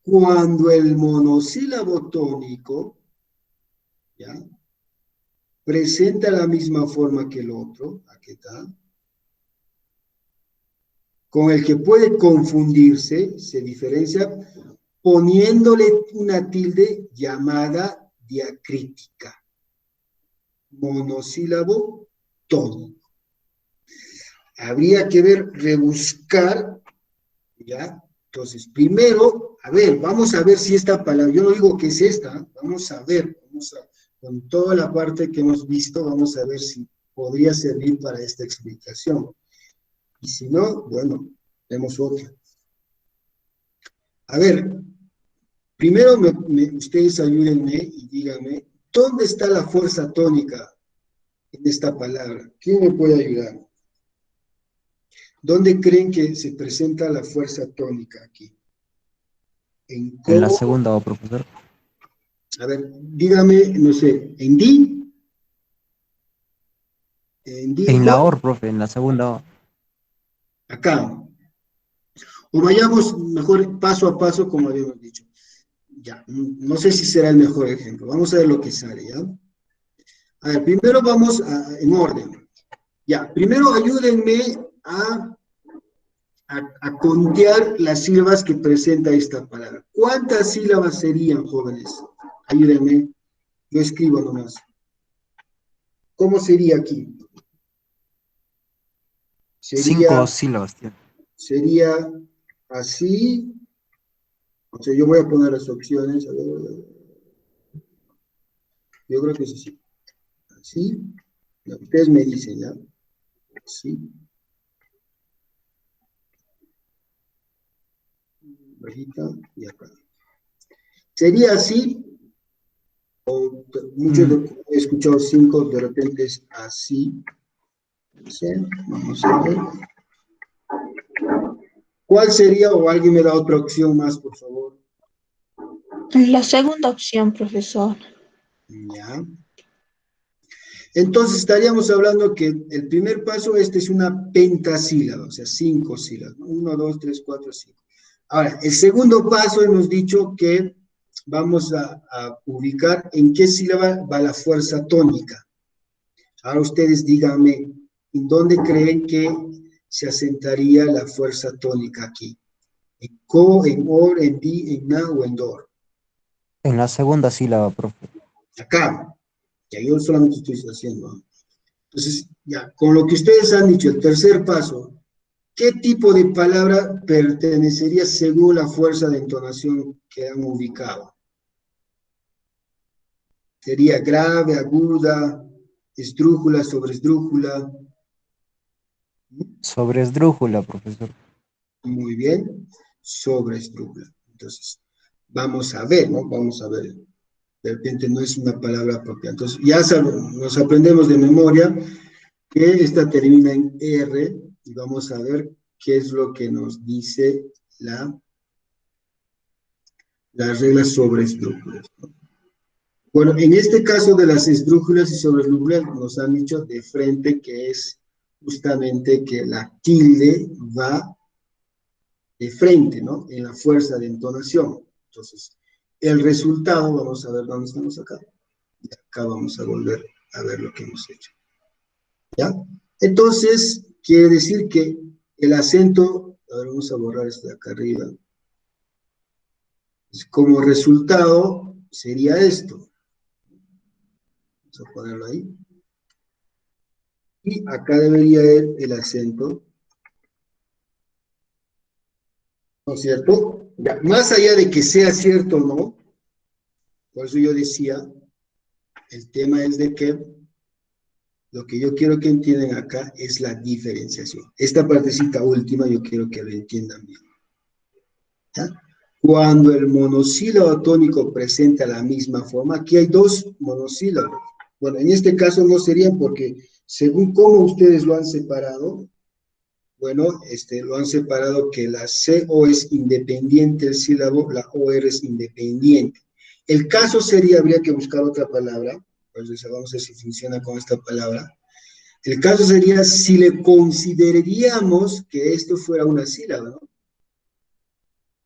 Cuando el monosílabo tónico, ¿ya? Presenta la misma forma que el otro, aquí está, con el que puede confundirse, se diferencia poniéndole una tilde llamada diacrítica. Monosílabo tónico. Habría que ver, rebuscar, ¿ya? Entonces, primero, a ver, vamos a ver si esta palabra, yo no digo que es esta, vamos a ver, con toda la parte que hemos visto, vamos a ver si podría servir para esta explicación. Y si no, bueno, vemos otra. A ver, primero ustedes ayúdenme y díganme, ¿dónde está la fuerza tónica en esta palabra? ¿Quién me puede ayudar? ¿Dónde creen que se presenta la fuerza tónica aquí? ¿En En la cómo? segunda, profesor. A ver, dígame, no sé, ¿en di? ¿En di En la igual? OR, profe, en la segunda O. Acá. O vayamos mejor paso a paso, como habíamos dicho. Ya, no sé si será el mejor ejemplo. Vamos a ver lo que sale, ¿ya? A ver, primero vamos en orden. Ya, primero ayúdenme a contear las sílabas que presenta esta palabra. ¿Cuántas sílabas serían, jóvenes? Ayúdenme. Yo escribo nomás. ¿Cómo sería aquí? 5 Sería, sílabas tiene. sería así. O sea, yo voy a poner las opciones. A ver, yo creo que es así. Así. Ustedes me dicen, ¿ya? Así. Bajita y acá. Sería así. O muchos he escuchado 5, de repente es así. Vamos a ver. ¿Cuál sería, o alguien me da otra opción más, por favor? La segunda opción, profesor. Ya. Entonces estaríamos hablando que el primer paso, este es una pentasílaba, o sea, 5 sílabas. 1, 2, 3, 4, 5. Ahora, el segundo paso hemos dicho que vamos a ubicar en qué sílaba va la fuerza tónica. Ahora ustedes díganme, ¿en dónde creen que se asentaría la fuerza tónica aquí? ¿En co, en or, en di, en na o en dor? En la segunda sílaba, profe. Acá. Ya yo solamente estoy haciendo. Entonces, Ya, con lo que ustedes han dicho, el tercer paso, ¿qué tipo de palabra pertenecería según la fuerza de entonación que han ubicado? ¿Sería grave, aguda, esdrújula, sobresdrújula? Sobre esdrújula, profesor. Muy bien, sobresdrújula. Entonces, vamos a ver, ¿no? Vamos a ver. De repente no es una palabra propia. Entonces, ya nos aprendemos de memoria que esta termina en R y vamos a ver qué es lo que nos dice las reglas sobre esdrújulas, ¿no? Bueno, en este caso de las esdrújulas y sobresdrújulas nos han dicho de frente que es justamente que la tilde va de frente, ¿no? En la fuerza de entonación. Entonces, el resultado, vamos a ver dónde estamos acá. Y acá vamos a volver a ver lo que hemos hecho. ¿Ya? Entonces, quiere decir que el acento, ahora vamos a borrar esto de acá arriba, como resultado sería esto. Vamos a ponerlo ahí. Y acá debería ir el acento, ¿no es cierto? Ya, más allá de que sea cierto o no, por eso yo decía, el tema es de que lo que yo quiero que entiendan acá es la diferenciación. Esta partecita última yo quiero que lo entiendan bien. ¿Ya? Cuando el monosílabo tónico presenta la misma forma, aquí hay dos monosílabos. Bueno, en este caso no serían porque según cómo ustedes lo han separado, bueno, lo han separado que la CO es independiente el sílabo, la OR es independiente. El caso sería, habría que buscar otra palabra, pues vamos a ver si funciona con esta palabra. El caso sería si le consideraríamos que esto fuera una sílaba, ¿no?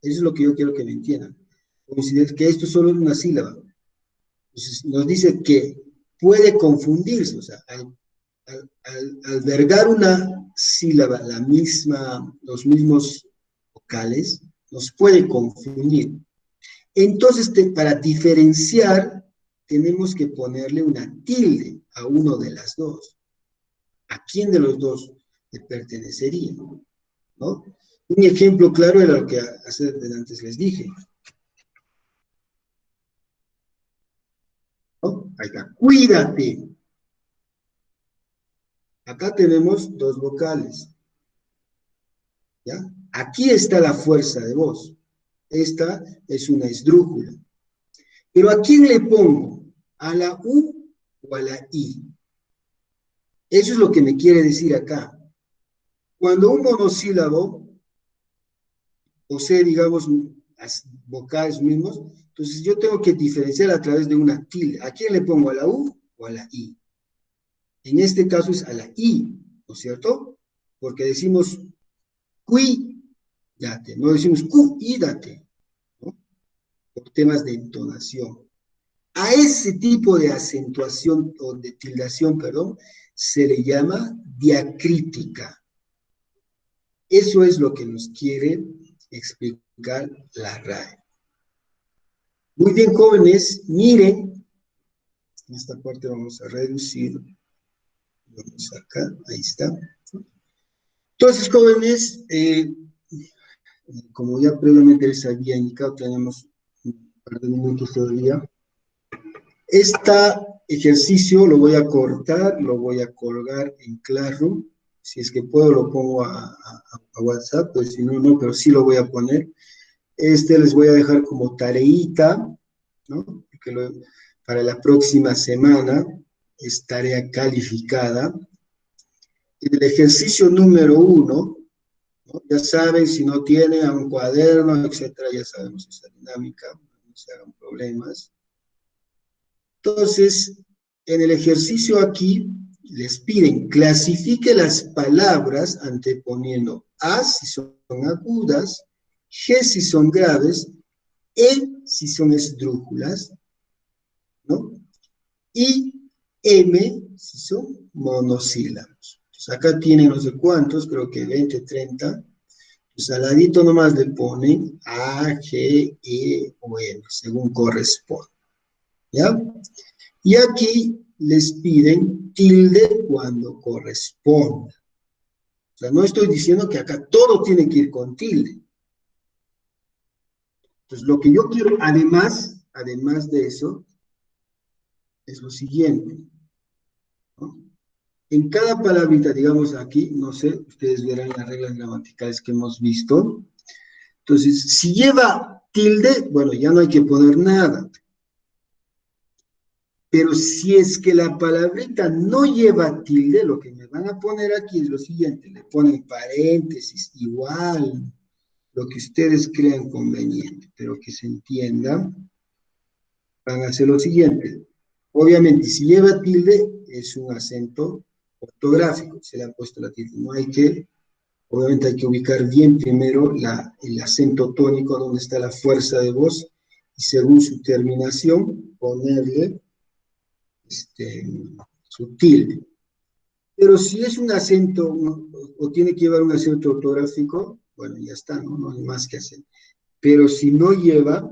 Eso es lo que yo quiero que me entiendan. Considerar que esto solo es una sílaba. Entonces, nos dice que puede confundirse, o sea, al albergar una sílaba, los mismos vocales, nos puede confundir. Entonces, para diferenciar, tenemos que ponerle una tilde a uno de las dos. ¿A quién de los dos le pertenecería? ¿No? Un ejemplo claro era lo que antes les dije. ¿No? Ahí está, cuídate. Acá tenemos dos vocales. ¿Ya? Aquí está la fuerza de voz. Esta es una esdrújula. Pero ¿a quién le pongo? ¿A la U o a la I? Eso es lo que me quiere decir acá. Cuando un monosílabo posee, digamos, las vocales mismos, entonces yo tengo que diferenciar a través de una tilde. ¿A quién le pongo? ¿A la U o a la I? En este caso es a la I, ¿no es cierto? Porque decimos cuídate, no decimos cuídate, ¿no? Por temas de entonación. A ese tipo de acentuación o de tildación, perdón, se le llama diacrítica. Eso es lo que nos quiere explicar la RAE. Muy bien, jóvenes, miren, en esta parte vamos a reducir, vamos acá, ahí está. Entonces, jóvenes, como ya previamente les había indicado, tenemos un par de minutos todavía. Este ejercicio lo voy a cortar, lo voy a colgar en Classroom. Si es que puedo, lo pongo a WhatsApp, pues si no, no, pero sí lo voy a poner. Les voy a dejar como tareita, ¿no? Para la próxima semana es tarea calificada. El ejercicio número 1, ¿no? Ya saben, si no tienen un cuaderno, etcétera, ya sabemos esa dinámica, no se hagan problemas. Entonces, en el ejercicio aquí, les piden, clasifique las palabras anteponiendo A si son agudas, G si son graves, E si son esdrújulas, ¿no? Y M si son monosílabos. Entonces, acá tienen no sé cuántos, creo que 20, 30. Pues al ladito nomás le ponen A, G, E o M, según corresponde. ¿Ya? Y aquí les piden tilde cuando corresponda. O sea, no estoy diciendo que acá todo tiene que ir con tilde. Entonces, lo que yo quiero, además de eso, es lo siguiente, ¿no? En cada palabrita, digamos aquí, no sé, ustedes verán las reglas gramaticales que hemos visto. Entonces, si lleva tilde, bueno, ya no hay que poner nada. Pero si es que la palabrita no lleva tilde, lo que me van a poner aquí es lo siguiente, le ponen paréntesis, igual, lo que ustedes crean conveniente, pero que se entienda, van a hacer lo siguiente. Obviamente, si lleva tilde, es un acento ortográfico, se le ha puesto la tilde, no hay que, obviamente hay que ubicar bien primero el acento tónico, donde está la fuerza de voz, y según su terminación, ponerle su tilde. Pero si es un acento, o tiene que llevar un acento ortográfico, bueno, ya está, no hay más que hacer. Pero si no lleva,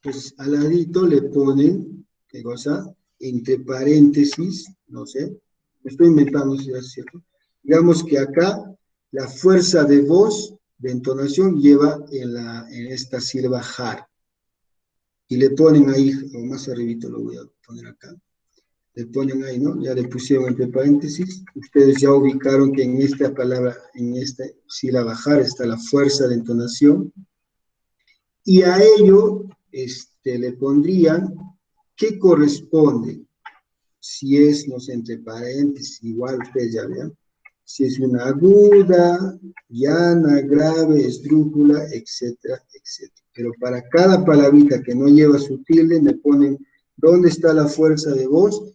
pues al ladito le ponen, ¿qué cosa? Entre paréntesis, no sé, me estoy inventando si es cierto. Digamos que acá la fuerza de voz, de entonación, lleva en esta sílaba jar. Y le ponen ahí, o más arribito lo voy a poner acá. Le ponen ahí, ¿no? Ya le pusieron entre paréntesis. Ustedes ya ubicaron que en esta palabra, en esta sílaba jar, está la fuerza de entonación. Y a ello le pondrían qué corresponde. Si es, no sé, entre paréntesis, igual ustedes ya vean. Si es una aguda, llana, grave, esdrújula, etcétera, etcétera. Pero para cada palabrita que no lleva su tilde, me ponen dónde está la fuerza de voz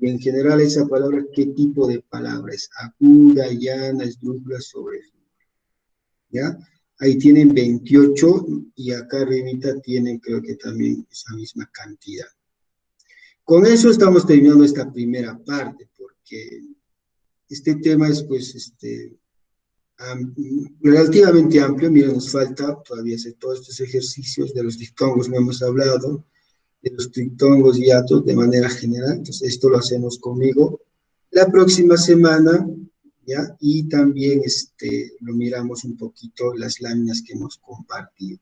y en general esa palabra, qué tipo de palabra es. Aguda, llana, esdrújula, sobre. ¿Ya? Ahí tienen 28 y acá arribita tienen creo que también esa misma cantidad. Con eso estamos terminando esta primera parte, porque este tema es pues relativamente amplio. Miren, nos falta todavía hacer todos estos ejercicios. De los diptongos no hemos hablado, de los triptongos y atos de manera general. Entonces esto lo hacemos conmigo la próxima semana, ¿ya? Y también lo miramos un poquito las láminas que hemos compartido,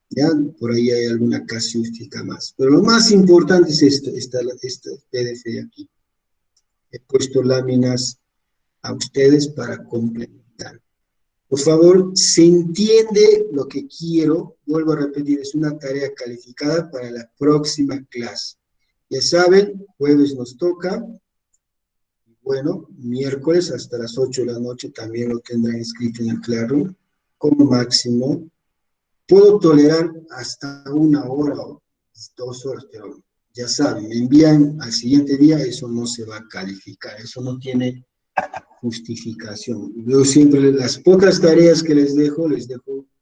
¿ya? Por ahí hay alguna casuística más. Pero lo más importante es esto, esta PDF de aquí. He puesto láminas a ustedes para complementar. Por favor, se entiende lo que quiero. Vuelvo a repetir, es una tarea calificada para la próxima clase. Ya saben, jueves nos toca. Bueno, miércoles hasta las 8 de la noche también lo tendrán escrito en el Classroom como máximo. Puedo tolerar hasta 1 hora o 2 horas, pero ya saben, me envían al siguiente día, eso no se va a calificar, eso no tiene justificación. Yo siempre, las pocas tareas que les dejo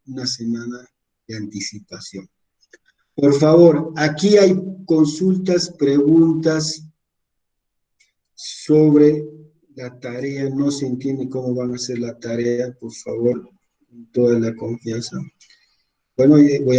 una semana de anticipación. Por favor, aquí hay consultas, preguntas sobre la tarea, no se entiende cómo van a hacer la tarea, por favor, con toda la confianza. Bueno, voy